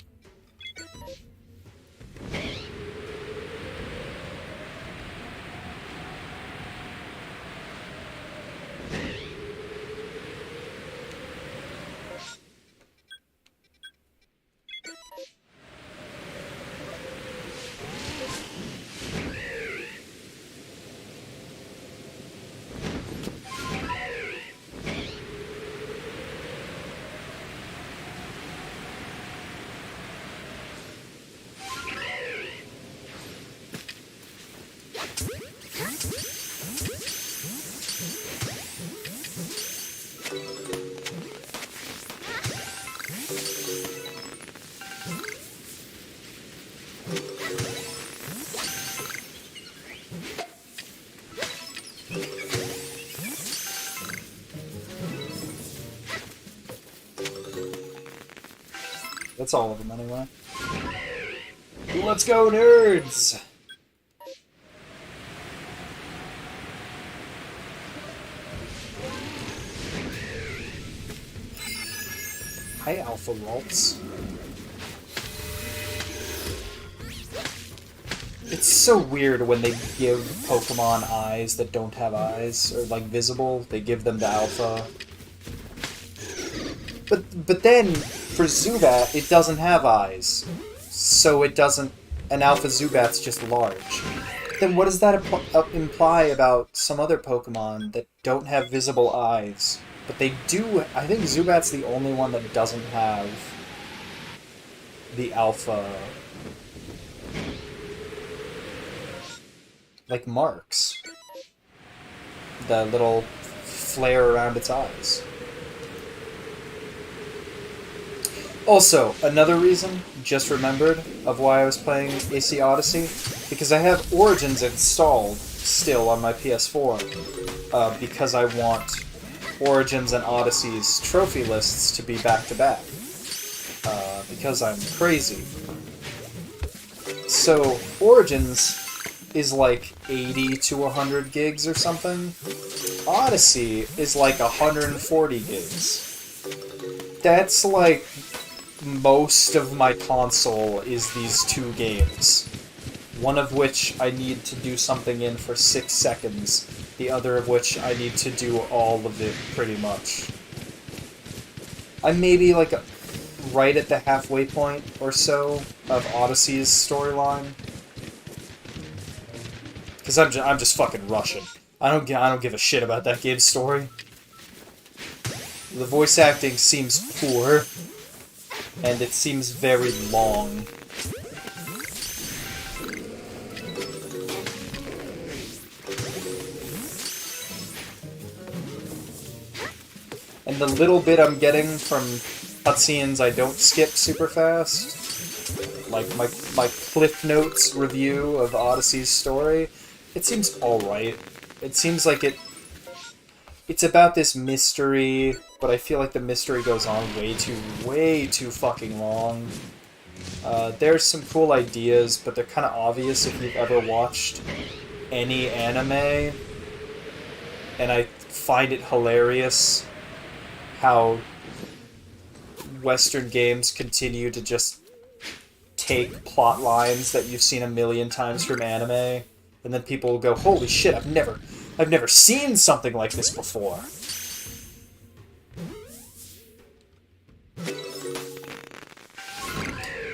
That's all of them, anyway. Let's go, nerds! Hi, Alpha Waltz. It's so weird when they give Pokemon eyes that don't have eyes, or, like, visible. They give them to Alpha. But then, for Zubat, it doesn't have eyes. So it doesn't... An Alpha Zubat's just large. Then what does that imply about some other Pokemon that don't have visible eyes? But they do... I think Zubat's the only one that doesn't have the Alpha... like, marks. The little flare around its eyes. Also, another reason, just remembered, of why I was playing AC Odyssey, because I have Origins installed still on my PS4, because I want Origins and Odyssey's trophy lists to be back-to-back, because I'm crazy. So, Origins is like 80 to 100 gigs or something. Odyssey is like 140 gigs. That's like most of my console is these two games. One of which I need to do something in for 6 seconds. The other of which I need to do all of it, pretty much. I'm maybe like right at the halfway point or so of Odyssey's storyline. Because I'm just fucking rushing. I don't give a shit about that game's story. The voice acting seems poor, and it seems very long. And the little bit I'm getting from cutscenes I don't skip super fast, like my Cliff Notes review of Odyssey's story, it seems alright. It seems like it's about this mystery, but I feel like the mystery goes on way too fucking long. There's some cool ideas, but they're kind of obvious if you've ever watched any anime, and I find it hilarious how Western games continue to just take plot lines that you've seen a million times from anime, and then people will go, "Holy shit! I've never seen something like this before."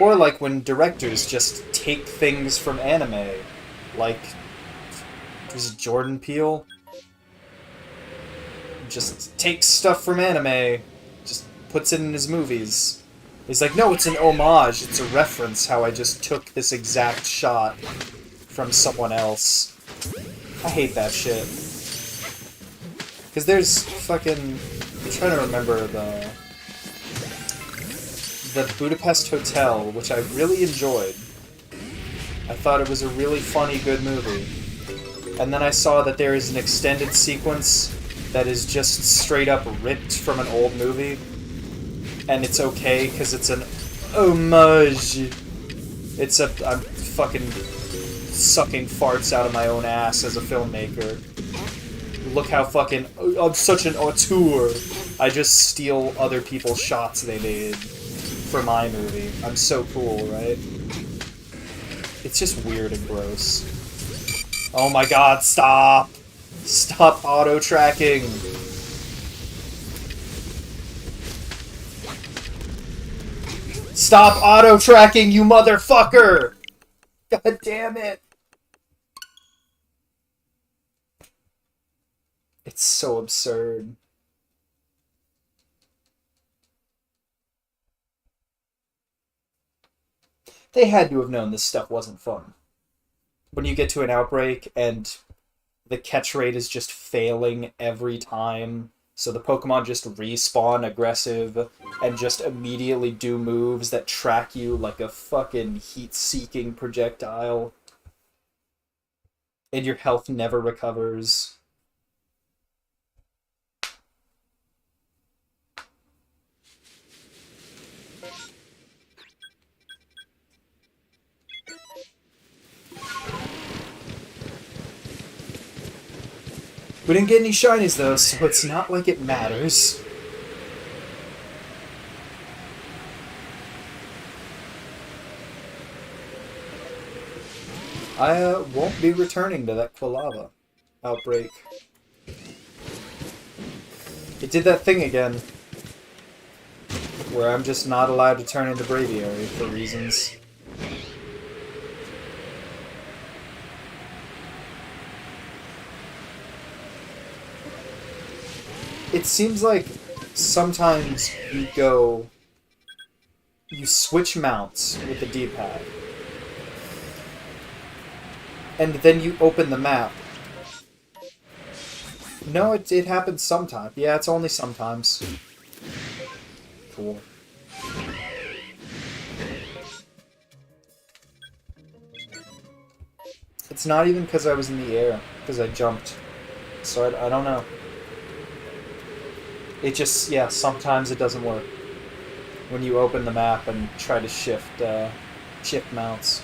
Or like when directors just take things from anime, like was it Jordan Peele? Just takes stuff from anime, just puts it in his movies. He's like, no, it's an homage, it's a reference how I just took this exact shot from someone else. I hate that shit. Because there's fucking... I'm trying to remember the Budapest Hotel, which I really enjoyed. I thought it was a really funny, good movie. And then I saw that there is an extended sequence that is just straight up ripped from an old movie. And it's okay, because it's an homage. I'm fucking sucking farts out of my own ass as a filmmaker. Look how fucking... I'm such an auteur. I just steal other people's shots they made for my movie. I'm so cool, right? It's just weird and gross. Oh my god, stop! Stop auto-tracking! Stop auto-tracking, you motherfucker! God damn it! It's so absurd. They had to have known this stuff wasn't fun. When you get to an outbreak and the catch rate is just failing every time, so the Pokemon just respawn aggressive and just immediately do moves that track you like a fucking heat-seeking projectile, and your health never recovers. We didn't get any shinies though, so it's not like it matters. I won't be returning to that Quilava outbreak. It did that thing again, where I'm just not allowed to turn into Braviary for reasons. It seems like sometimes you switch mounts with the D-pad, and then you open the map. No, it happens sometimes. Yeah, it's only sometimes. Cool. It's not even because I was in the air, because I jumped. So I don't know. It just, yeah, sometimes it doesn't work when you open the map and try to shift mounts.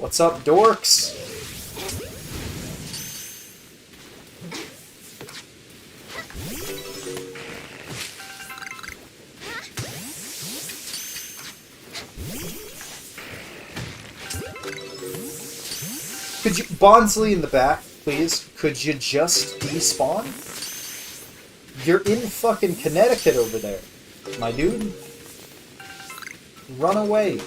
What's up, dorks? Could you, Bonsly in the back, please? Could you just despawn? You're in fucking Connecticut over there, my dude. Run away.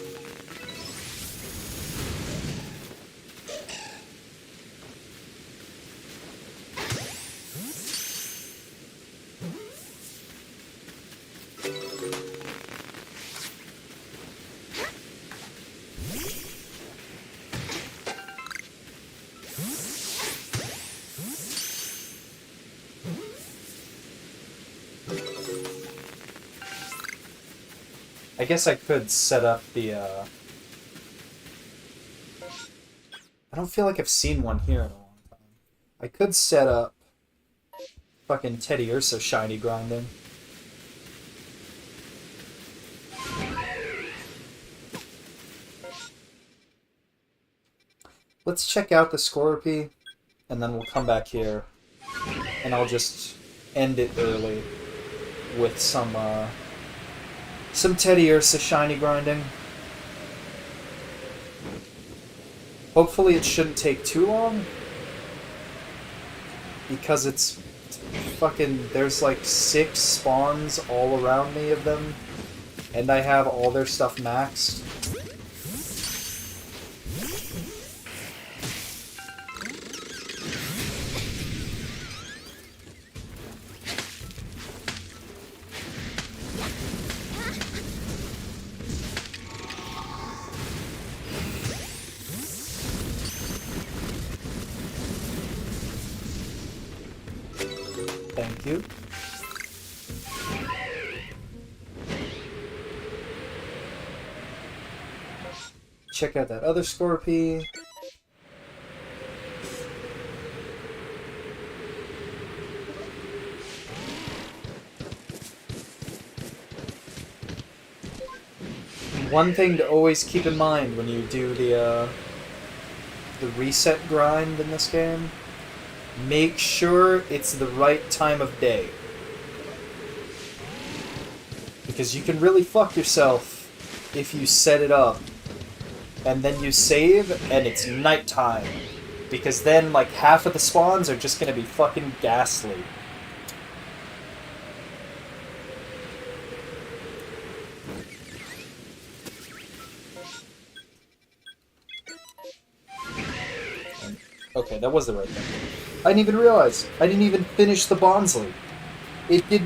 I guess I could set up the, I don't feel like I've seen one here in a long time. I could set up fucking Teddy Ursa shiny grinding. Let's check out the Scorpy, and then we'll come back here, and I'll just end it early with some Teddy Ursa shiny grinding. Hopefully it shouldn't take too long, because it's fucking, there's like 6 spawns all around me of them, and I have all their stuff maxed. Thank you. Check out that other Scorpy. One thing to always keep in mind when you do the reset grind in this game, make sure it's the right time of day. Because you can really fuck yourself if you set it up and then you save and it's nighttime. Because then like half of the spawns are just gonna be fucking ghastly. Okay, that was the right thing. I didn't even realize. I didn't even finish the Bonsly. It did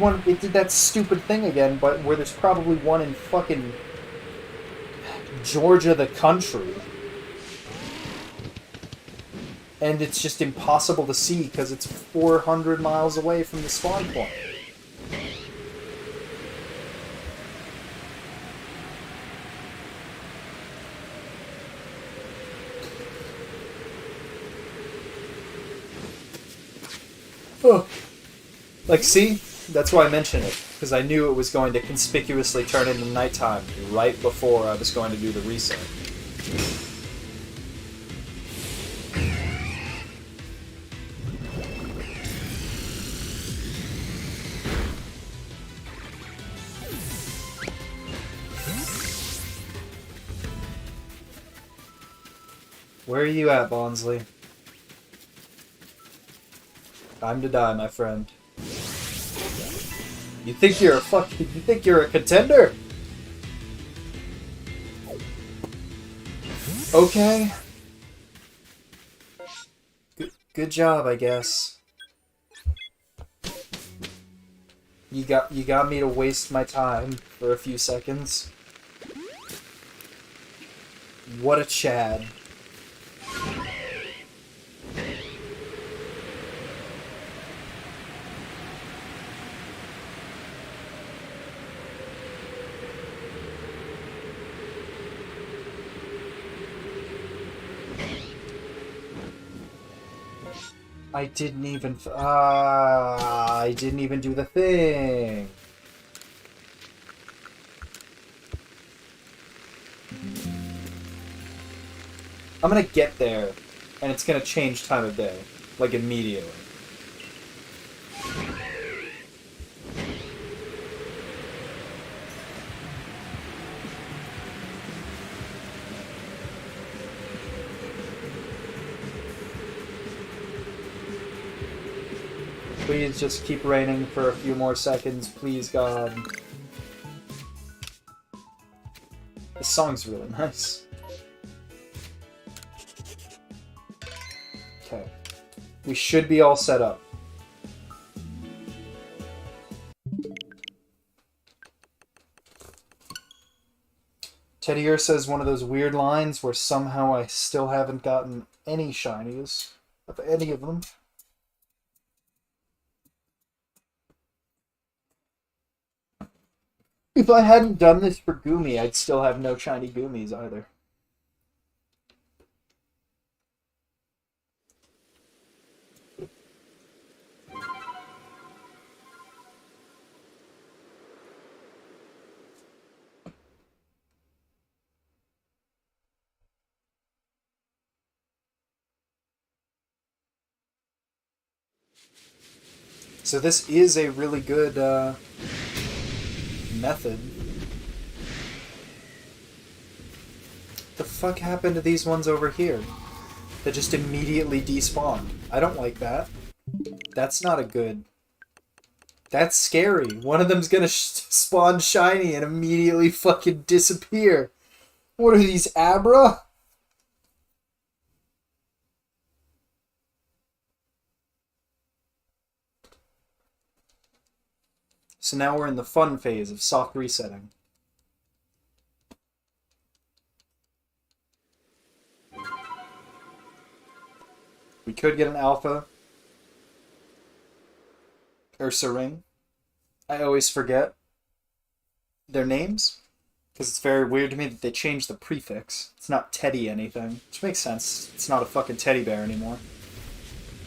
that stupid thing again, but where there's probably one in fucking Georgia, the country. And it's just impossible to see because it's 400 miles away from the spawn point. Oh. Like, see? That's why I mentioned it. Because I knew it was going to conspicuously turn into nighttime right before I was going to do the reset. Where are you at, Bonsly? Time to die, my friend. You think you're a contender? Okay. Good job, I guess. You got me to waste my time for a few seconds. What a Chad. I didn't even do the thing. I'm gonna get there, and it's gonna change time of day. Like, immediately. Please just keep raining for a few more seconds, please, God. This song's really nice. Okay. We should be all set up. Teddy Ursa is one of those weird lines where somehow I still haven't gotten any shinies of any of them. If I hadn't done this for Gumi, I'd still have no shiny Gumis either. So this is a really good method. The fuck happened to these ones over here? That just immediately despawned. I don't like that. That's not a good... That's scary. One of them's gonna spawn shiny and immediately fucking disappear. What are these, Abra? So now we're in the fun phase of soft resetting. We could get an alpha Ursa ring. I always forget their names because it's very weird to me that they changed the prefix. It's not Teddy anything, which makes sense. It's not a fucking teddy bear anymore.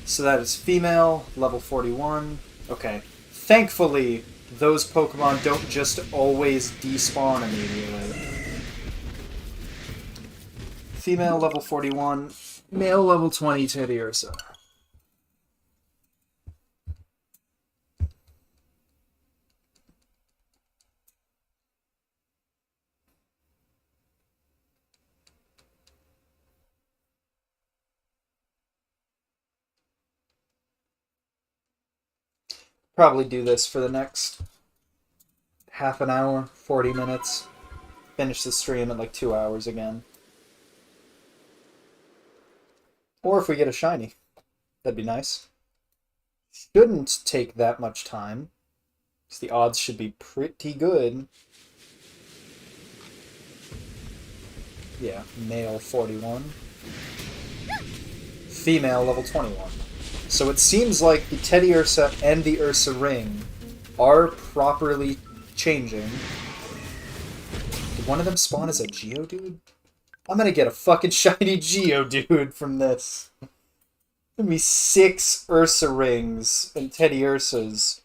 So that is female, level 41. Okay. Thankfully, those Pokemon don't just always despawn immediately. Female, level 41. Male, level 20, Teddy Ursa. Probably do this for the next half an hour, 40 minutes. Finish the stream in like 2 hours again. Or if we get a shiny, that'd be nice. Shouldn't take that much time, because the odds should be pretty good. Yeah, male 41. Female level 21. So it seems like the Teddy Ursa and the Ursa ring are properly changing. Did one of them spawn as a Geodude? I'm gonna get a fucking shiny Geodude from this. Give me 6 Ursa rings and Teddy Ursas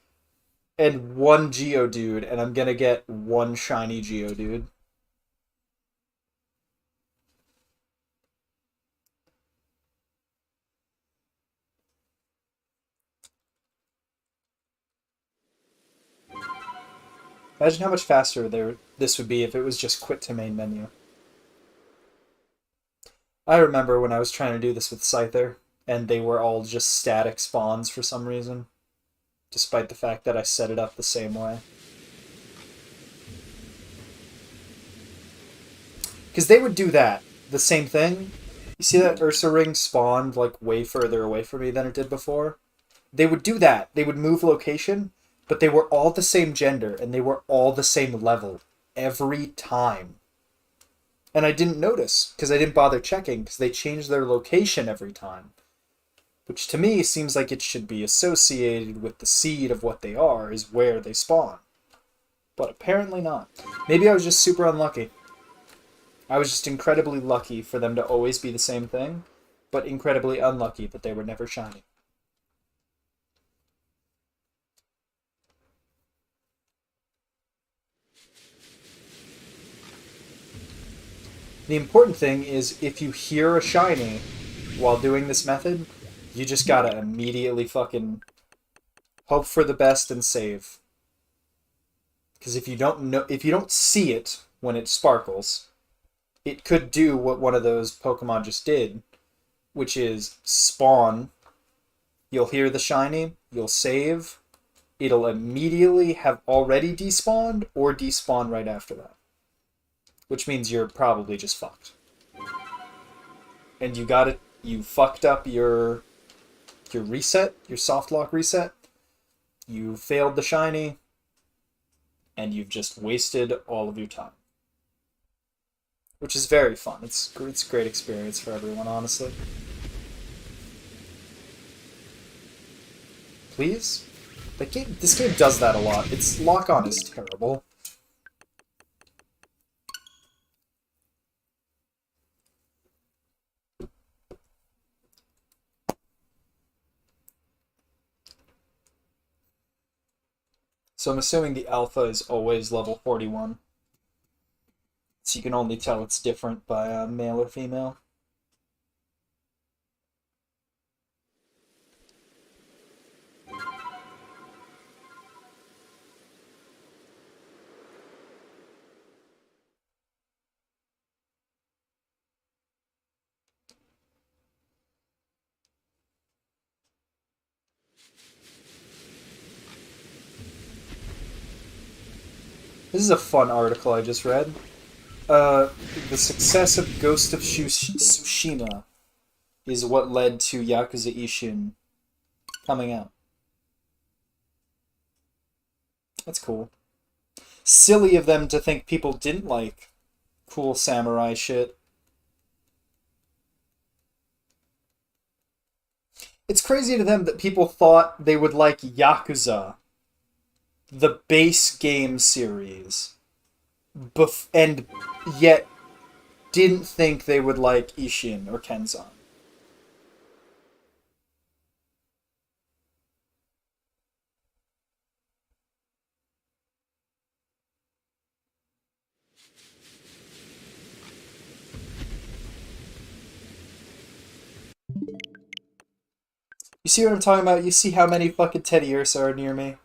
and 1 Geodude, and I'm gonna get 1 shiny Geodude. Imagine how much faster this would be if it was just quit to main menu. I remember when I was trying to do this with Scyther, and they were all just static spawns for some reason, despite the fact that I set it up the same way. Because they would do that, the same thing. You see that Ursa ring spawned like way further away from me than it did before? They would do that. They would move location, but they were all the same gender, and they were all the same level every time. And I didn't notice, because I didn't bother checking, because they changed their location every time. Which to me seems like it should be associated with the seed of what they are, is where they spawn. But apparently not. Maybe I was just super unlucky. I was just incredibly lucky for them to always be the same thing, but incredibly unlucky that they were never shiny. The important thing is if you hear a shiny while doing this method, you just gotta immediately fucking hope for the best and save. Because if you don't see it when it sparkles, it could do what one of those Pokemon just did, which is spawn. You'll hear the shiny, you'll save, it'll immediately have already despawned or despawn right after that. Which means you're probably just fucked. And you fucked up your reset, your soft lock reset. You failed the shiny, and you've just wasted all of your time. Which is very fun. It's a great experience for everyone, honestly. Please? This game does that a lot. Its lock-on is terrible. So I'm assuming the alpha is always level 41. So you can only tell it's different by male or female. This is a fun article I just read. The success of Ghost of Tsushima is what led to Yakuza Ishin coming out. That's cool. Silly of them to think people didn't like cool samurai shit. It's crazy to them that people thought they would like Yakuza, the base game series, and yet didn't think they would like Ishin or Kenzan. You see what I'm talking about? You see how many fucking Teddy Ursa are near me?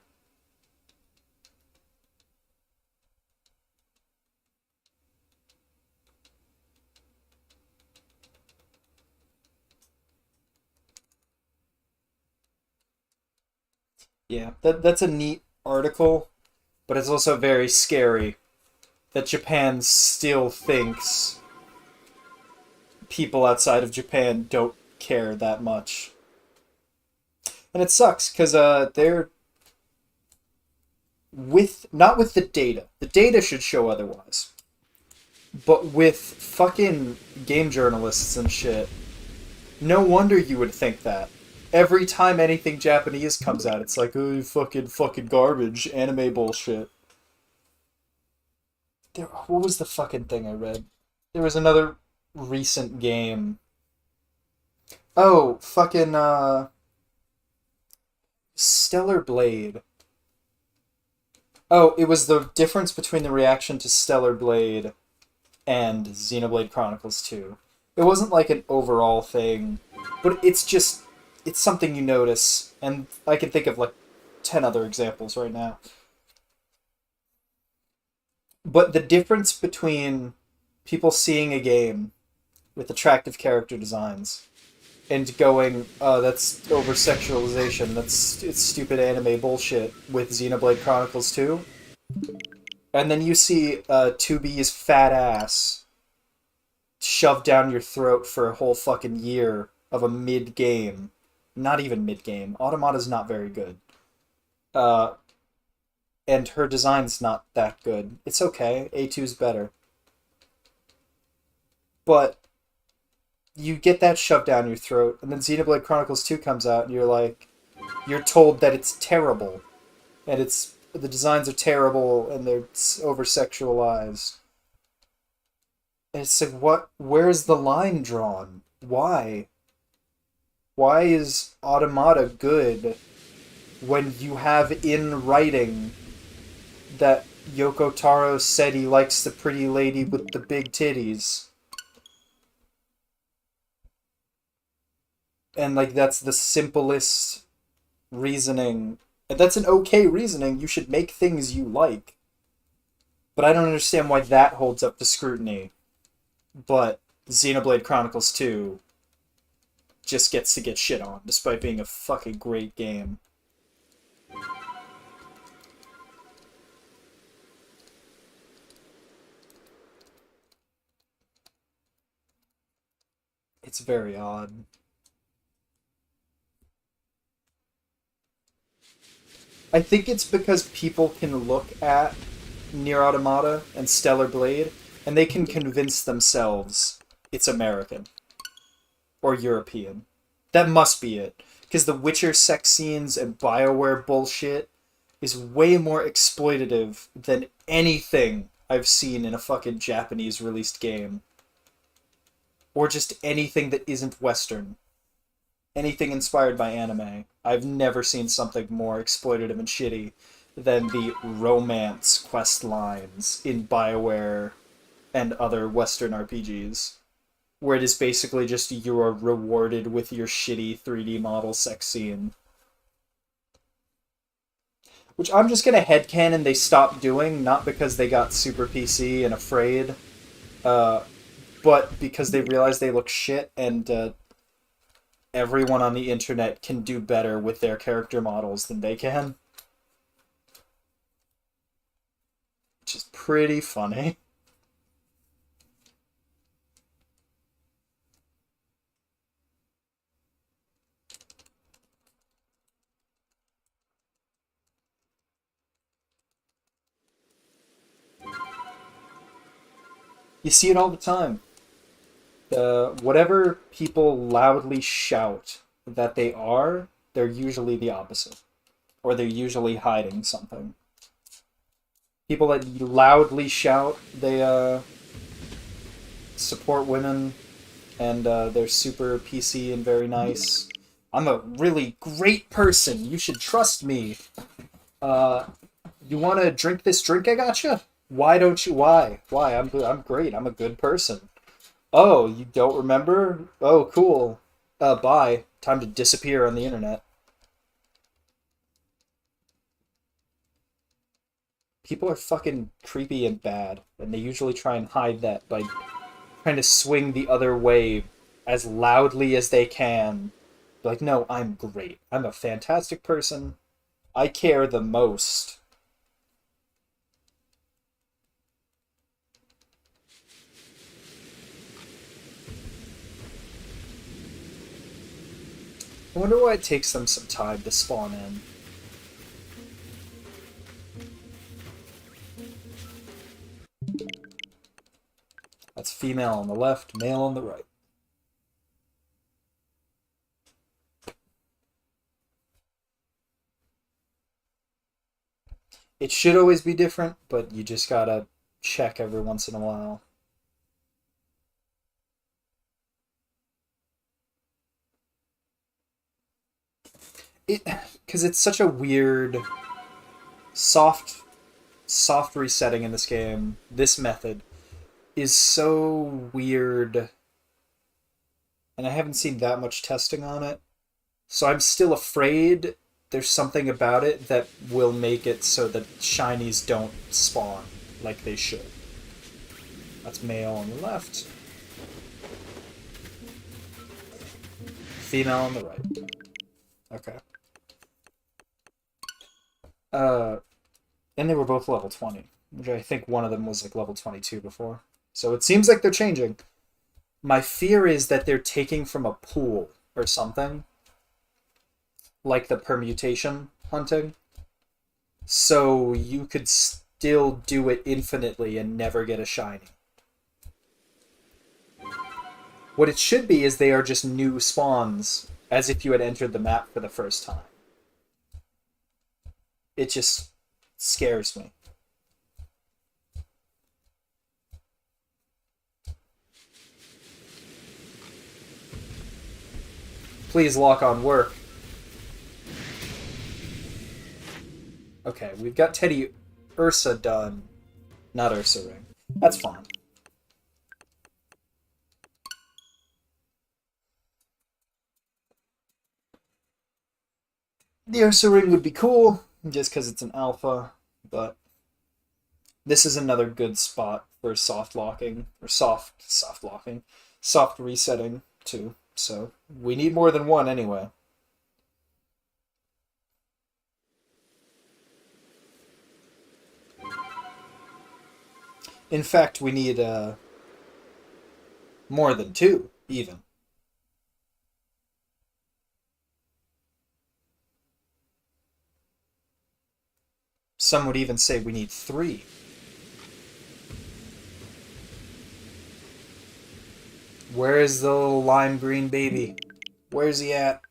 Yeah, that's a neat article, but it's also very scary that Japan still thinks people outside of Japan don't care that much. And it sucks, because they're not with the data. The data should show otherwise. But with fucking game journalists and shit, no wonder you would think that. Every time anything Japanese comes out, it's like, oh, fucking garbage, anime bullshit. What was the fucking thing I read? There was another recent game. Oh, fucking, Stellar Blade. Oh, it was the difference between the reaction to Stellar Blade and Xenoblade Chronicles 2. It wasn't like an overall thing, but it's something you notice, and I can think of like 10 other examples right now. But the difference between people seeing a game with attractive character designs and going, oh, that's over-sexualization, it's stupid anime bullshit with Xenoblade Chronicles 2. And then you see 2B's fat ass shoved down your throat for a whole fucking year of a mid-game. Not even mid-game. Automata's not very good. And her design's not that good. It's okay. A2's better. But you get that shoved down your throat, and then Xenoblade Chronicles 2 comes out, and you're told that it's terrible. And the designs are terrible, and they're over-sexualized. And it's like, where's the line drawn? Why? Why is Automata good when you have in writing that Yoko Taro said he likes the pretty lady with the big titties? And, like, that's the simplest reasoning. That's an okay reasoning. You should make things you like. But I don't understand why that holds up to scrutiny. But Xenoblade Chronicles 2 just gets to get shit on, despite being a fucking great game. It's very odd. I think it's because people can look at Nier Automata and Stellar Blade, and they can convince themselves it's American or European. That must be it. Because the Witcher sex scenes and BioWare bullshit is way more exploitative than anything I've seen in a fucking Japanese released game. Or just anything that isn't Western. Anything inspired by anime. I've never seen something more exploitative and shitty than the romance quest lines in BioWare and other Western RPGs, where it is basically just you are rewarded with your shitty 3D model sex scene. Which I'm just gonna headcanon they stopped doing, not because they got super PC and afraid, uh, but because they realized they look shit and everyone on the internet can do better with their character models than they can. Which is pretty funny. You see it all the time. Whatever people loudly shout that they are, they're usually the opposite. Or they're usually hiding something. People that loudly shout they support women and they're super PC and very nice. I'm a really great person. You should trust me. Uh, you want to drink this drink I gotcha? Why don't you? Why? Why? I'm great. I'm a good person. Oh, you don't remember? Oh, cool. Bye. Time to disappear on the internet. People are fucking creepy and bad, and they usually try and hide that by trying to swing the other way as loudly as they can. Like, no, I'm great. I'm a fantastic person. I care the most. I wonder why it takes them some time to spawn in. That's female on the left, male on the right. It should always be different, but you just gotta check every once in a while. It because it's such a weird soft resetting in this game. This method is so weird, and I haven't seen that much testing on it. So I'm still afraid there's something about it that will make it so that shinies don't spawn like they should. That's male on the left. Female on the right. Okay. And they were both level 20, which I think one of them was like level 22 before. So it seems like they're changing. My fear is that they're taking from a pool or something, like the permutation hunting, so you could still do it infinitely and never get a shiny. What it should be is they are just new spawns, as if you had entered the map for the first time. It just scares me. Please lock on work. Okay, we've got Teddy Ursa done. Not Ursa Ring. That's fine. The Ursa ring would be cool, just because it's an alpha, but this is another good spot for soft locking, or soft locking, soft resetting, too. So, we need more than one anyway. In fact, we need, more than two, even. Some would even say we need three. Where is the little lime green baby? Where's he at?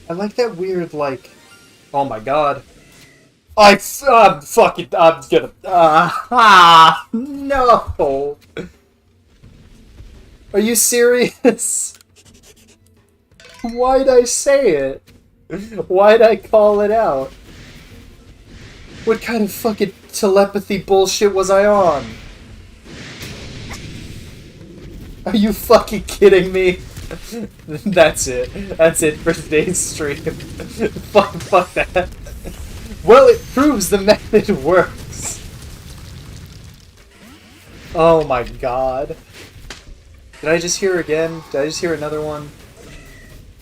I like that weird, like, oh my god. I'm fucking, I'm gonna, no! Are you serious? Why'd I say it? Why'd I call it out? What kind of fucking telepathy bullshit was I on? Are you fucking kidding me? That's it. That's it for today's stream. fuck that. Well, it proves the method works. Oh my god. Did I just hear again? Did I just hear another one?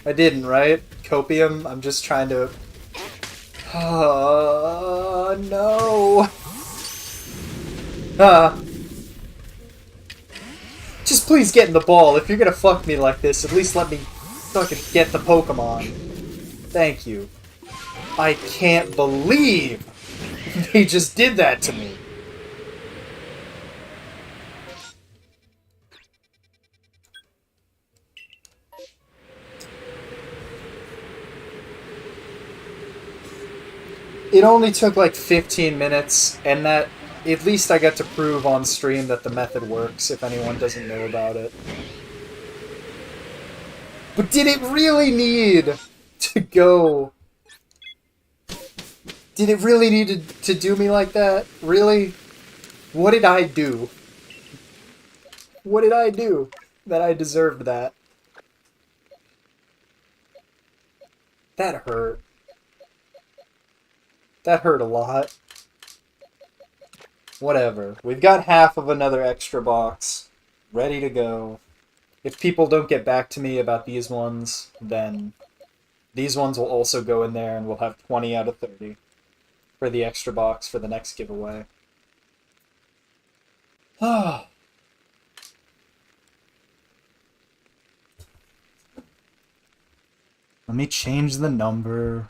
I didn't, right? Copium? I'm just trying to... no. Just please get in the ball. If you're gonna fuck me like this, at least let me fucking get the Pokemon. Thank you. I can't believe they just did that to me. It only took like 15 minutes, and that at least I got to prove on stream that the method works if anyone doesn't know about it. But did it really need to go... Did it really need to do me like that? Really? What did I do? What did I do that I deserved that? That hurt. That hurt a lot. Whatever. We've got half of another extra box ready to go. If people don't get back to me about these ones, then these ones will also go in there and we'll have 20 out of 30 for the extra box for the next giveaway. Ah. Let me change the number.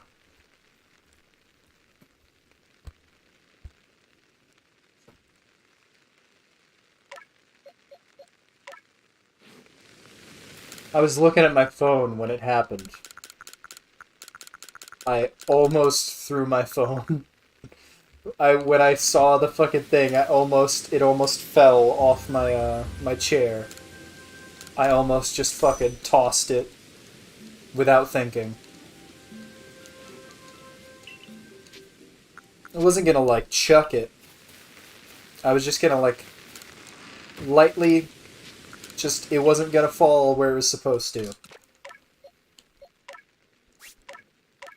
I was looking at my phone when it happened. I almost threw my phone. When I saw the fucking thing, it almost fell off my my chair. I almost just fucking tossed it without thinking. I wasn't gonna like chuck it. I was just gonna like lightly it wasn't gonna fall where it was supposed to.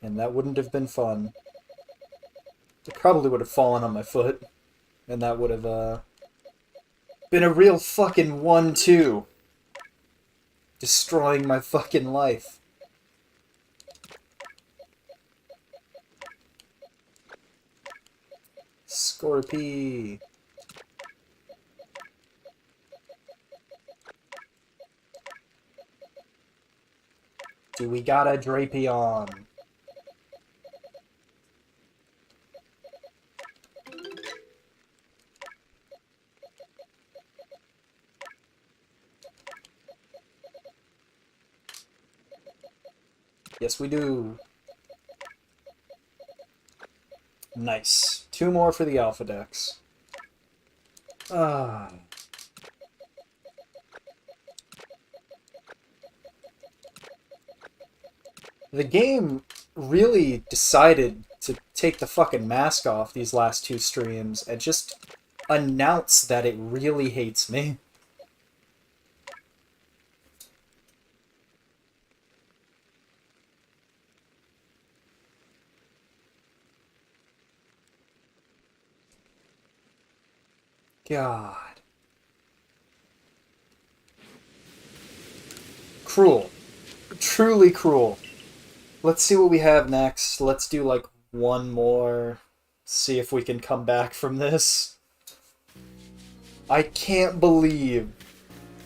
And that wouldn't have been fun. It probably would have fallen on my foot. And that would have, been a real fucking 1-2. Destroying my fucking life. Scorpy. Do we got a Drapion? Yes, we do. Nice. 2 more for the Alpha Dex. Ah. The game really decided to take the fucking mask off these last 2 streams and just announce that it really hates me. God. Cruel. Truly cruel. Let's see what we have next. Let's do like one more. See if we can come back from this. I can't believe.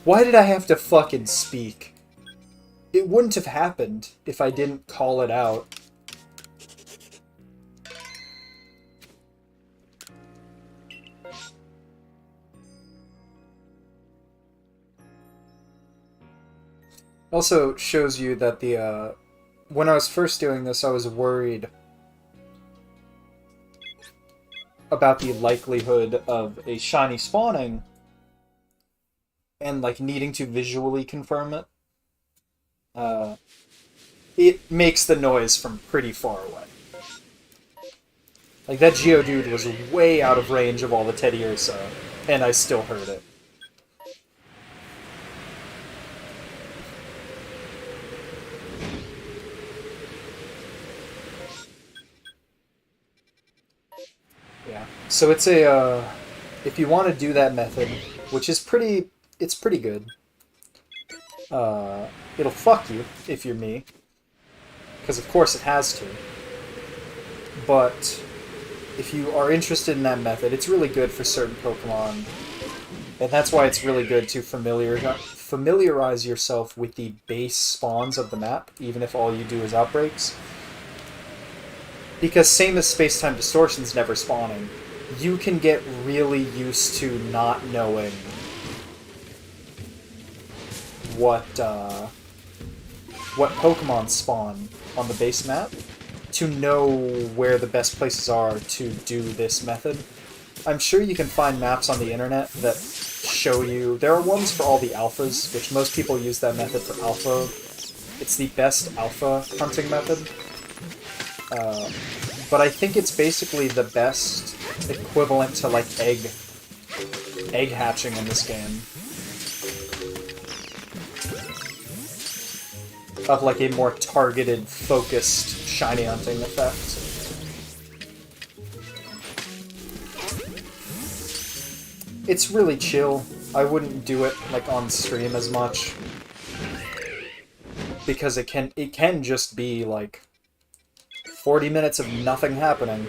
Why did I have to fucking speak? It wouldn't have happened if I didn't call it out. Also shows you that the, when I was first doing this, I was worried about the likelihood of a shiny spawning and, like, needing to visually confirm it. It makes the noise from pretty far away. Like, that Geodude was way out of range of all the Teddiursa, and I still heard it. Yeah. So it's a, if you want to do that method, which is pretty, it's pretty good. It'll fuck you if you're me, because of course it has to. But if you are interested in that method, it's really good for certain Pokemon, and that's why it's really good to familiarize yourself with the base spawns of the map, even if all you do is outbreaks. Because same as space-time distortions never spawning, you can get really used to not knowing what Pokemon spawn on the base map to know where the best places are to do this method. I'm sure you can find maps on the internet that show you... There are ones for all the alphas, which most people use that method for alpha. It's the best alpha hunting method. But I think it's basically the best equivalent to, like, egg hatching in this game. Of, like, a more targeted, focused shiny hunting effect. It's really chill. I wouldn't do it, like, on stream as much. Because it can just be, like, 40 minutes of nothing happening.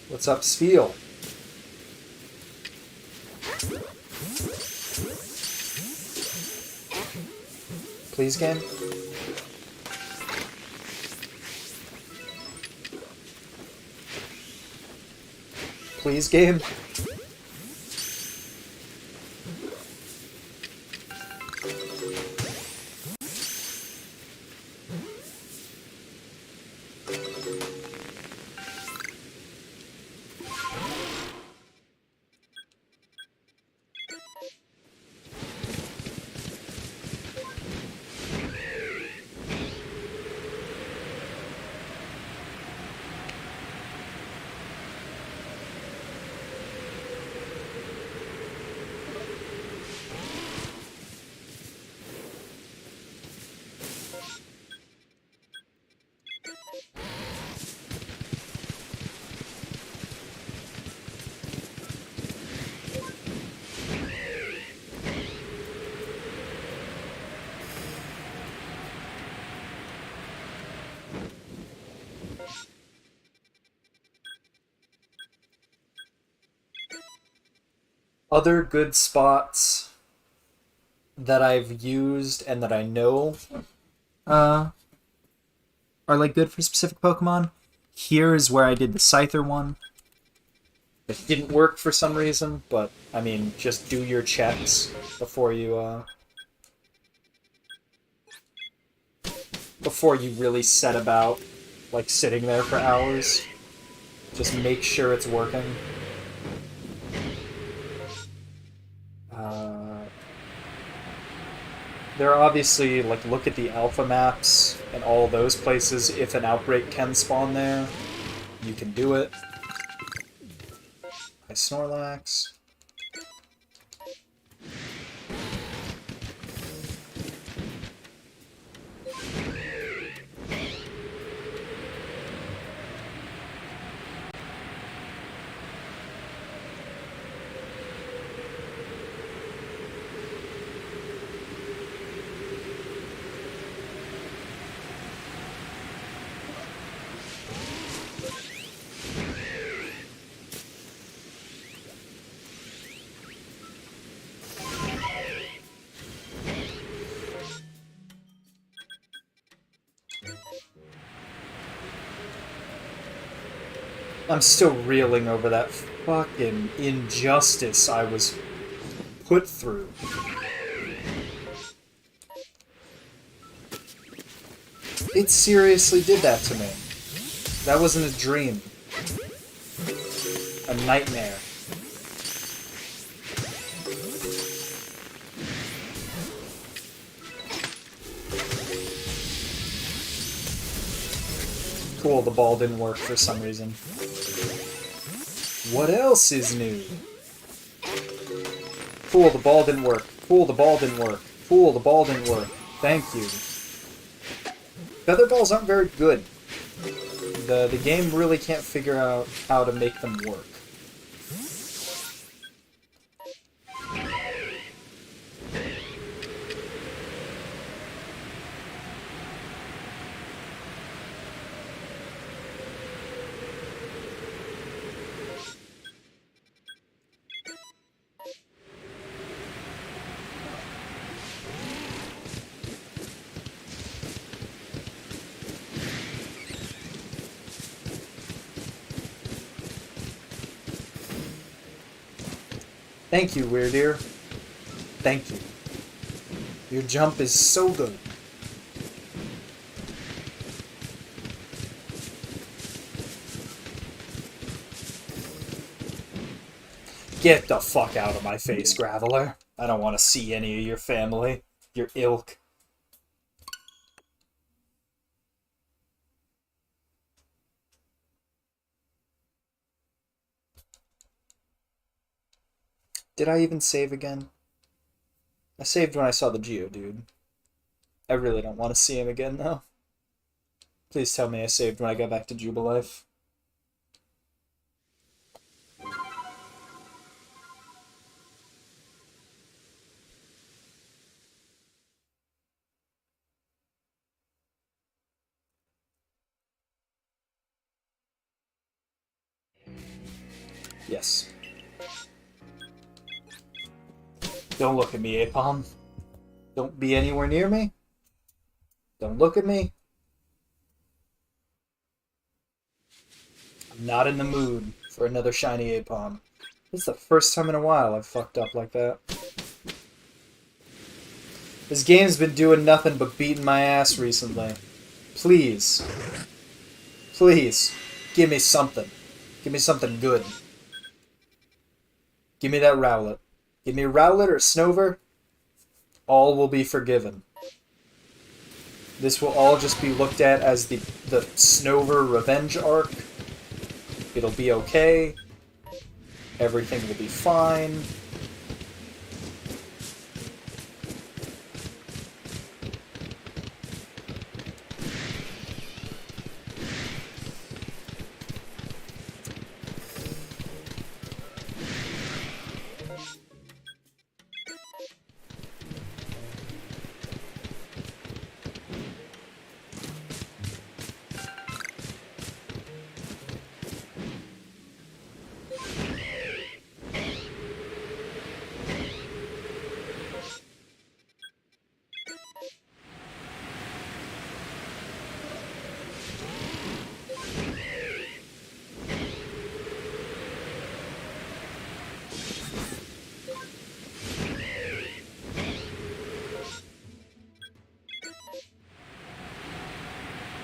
What's up, Spiel? Please, game? Please, game? Other good spots that I've used and that I know are like good for specific Pokemon. Here is where I did the Scyther one. It didn't work for some reason, but I mean, just do your checks before you really set about like sitting there for hours. Just make sure it's working. There are obviously, like, look at the alpha maps and all those places. If an outbreak can spawn there, you can do it. Hi, Snorlax. I'm still reeling over that fucking injustice I was put through. It seriously did that to me. That wasn't a dream. A nightmare. Cool, the ball didn't work for some reason. What else is new? Cool, the ball didn't work. Cool, the ball didn't work. Cool, the ball didn't work. Thank you. Feather balls aren't very good. The game really can't figure out how to make them work. Thank you, Weird Ear. Thank you. Your jump is so good. Get the fuck out of my face, Graveler. I don't want to see any of your family. Your ilk. Did I even save again? I saved when I saw the Geodude. I really don't want to see him again, though. Please tell me I saved when I got back to Jubilife. Yes. Don't look at me, Apom. Don't be anywhere near me. Don't look at me. I'm not in the mood for another shiny Apom. This is the first time in a while I've fucked up like that. This game's been doing nothing but beating my ass recently. Please. Please. Give me something. Give me something good. Give me that Rowlet. Give me a Rowlet or a Snover. All will be forgiven. This will all just be looked at as the Snover revenge arc. It'll be okay. Everything will be fine.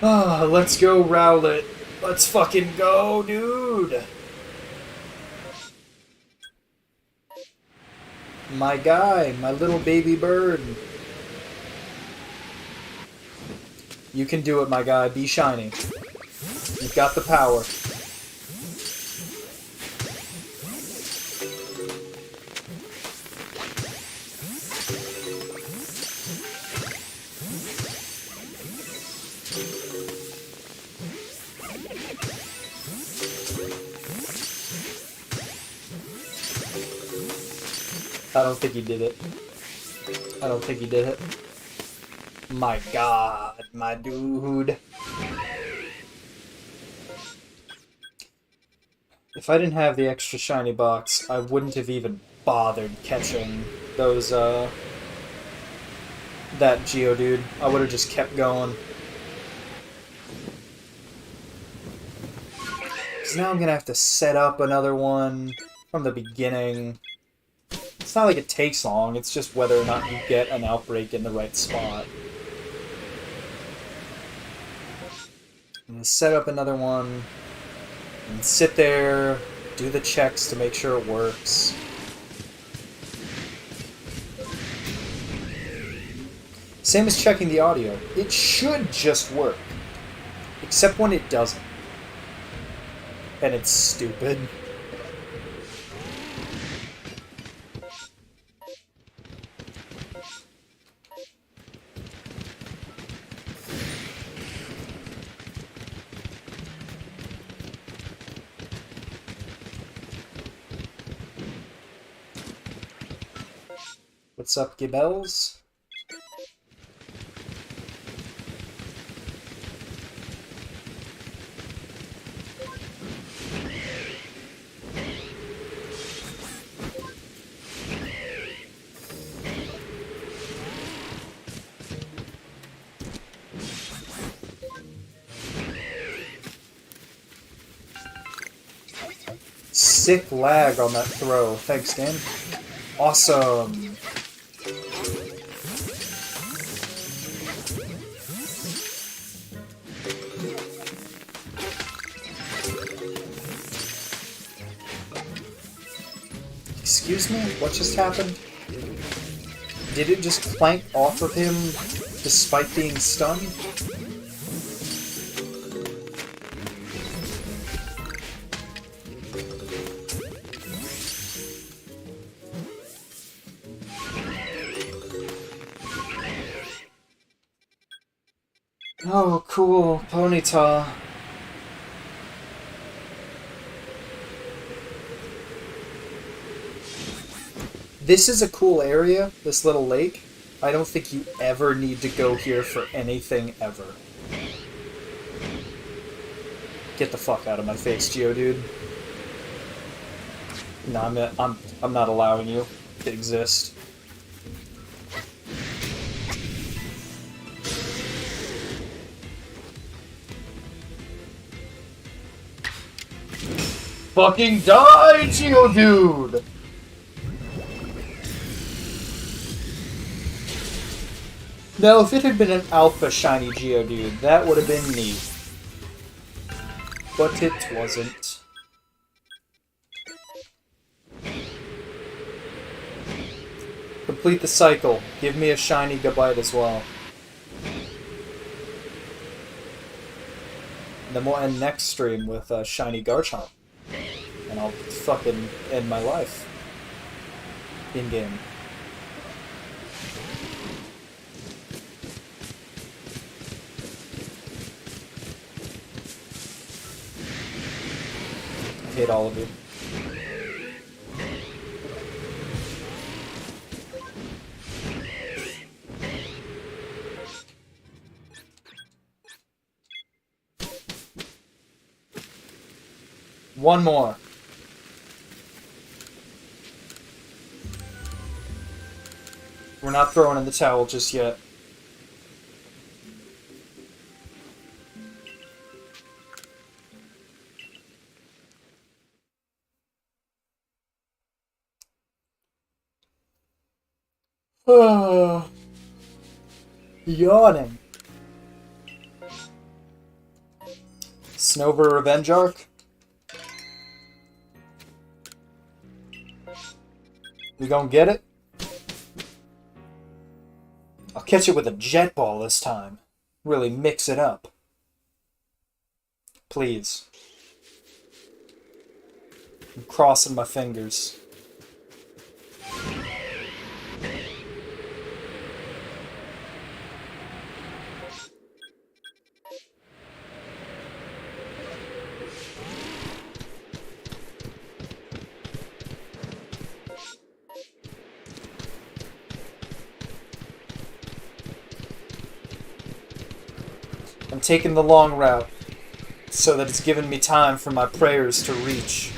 Ah, let's go, Rowlet. Let's fucking go, dude. My guy, my little baby bird. You can do it, my guy. Be shiny. You've got the power. I don't think he did it. I don't think he did it. My god, my dude. If I didn't have the extra shiny box, I wouldn't have even bothered catching those, that Geodude. I would have just kept going. Because now I'm gonna have to set up another one from the beginning. It's not like it takes long, it's just whether or not you get an outbreak in the right spot. I'm gonna set up another one, and sit there, do the checks to make sure it works. Same as checking the audio. It should just work. Except when it doesn't. And it's stupid. What's up, Gibels? Sick lag on that throw. Thanks, Dan. Awesome. Excuse me? What just happened? Did it just clank off of him despite being stunned? Oh, cool. Ponyta. This is a cool area, this little lake. I don't think you ever need to go here for anything ever. Get the fuck out of my face, Geodude. No, I'm not allowing you to exist. Fucking die, Geodude! Now, if it had been an alpha shiny Geodude, that would have been neat. But it wasn't. Complete the cycle. Give me a shiny Gabite as well. And then we'll end next stream with a shiny Garchomp. And I'll fucking end my life. In-game. I hate all of you. One more. We're not throwing in the towel just yet. Yawning. Snover Revenge Arc. We gonna get it? I'll catch it with a jet ball this time. Really mix it up. Please. I'm crossing my fingers. I'm taking the long route so that it's given me time for my prayers to reach.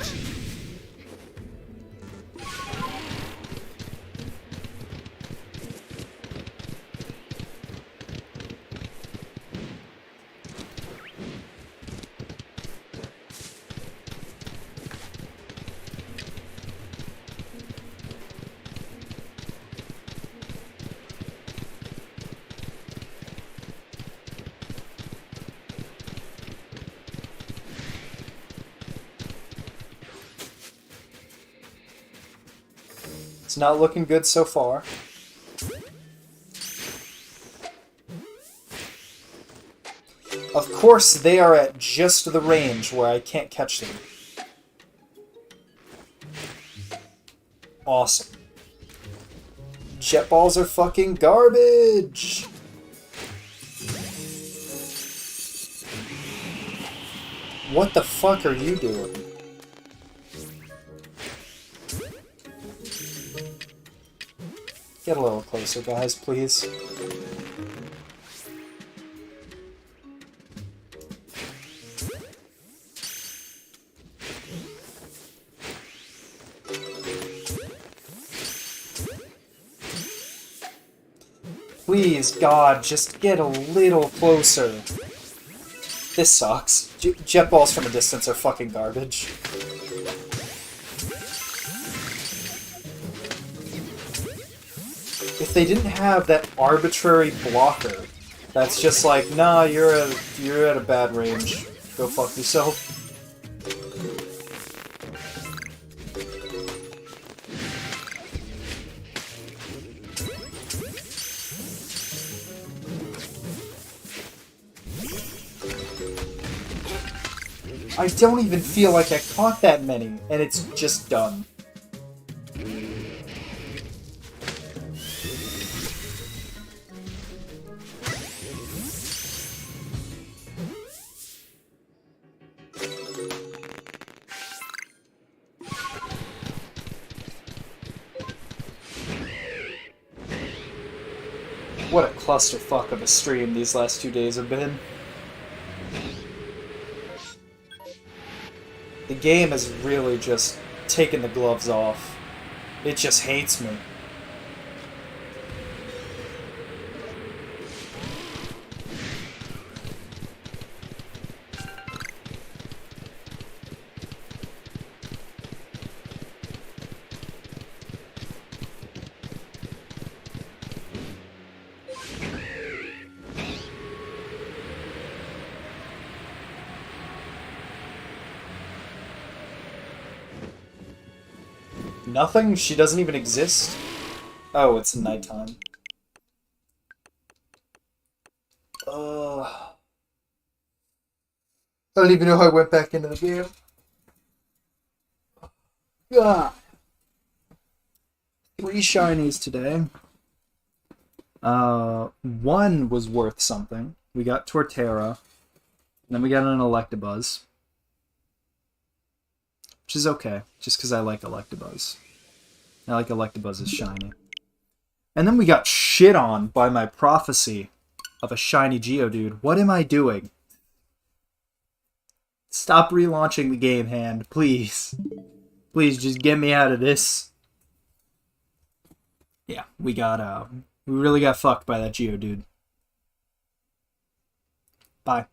It's not looking good so far. Of course, they are at just the range where I can't catch them. Awesome. Jet balls are fucking garbage! What the fuck are you doing? Get a little closer, guys, please. Please, God, just get a little closer. This sucks. Jet balls from a distance are fucking garbage. If they didn't have that arbitrary blocker, that's just like, nah, you're at a bad range. Go fuck yourself. I don't even feel like I caught that many, and it's just done. What a clusterfuck of a stream these last 2 days have been. The game has really just taken the gloves off. It just hates me. Nothing? She doesn't even exist? Oh, it's nighttime. I don't even know how I went back into the game. God. 3 shinies today. One was worth something. We got Torterra. And then we got an Electabuzz. Which is okay, just because I like Electabuzz. I like Electabuzz's shiny. And then we got shit on by my prophecy of a shiny Geodude. What am I doing? Stop relaunching the game, Hand, please. Please, just get me out of this. Yeah, we really got fucked by that Geodude. Bye.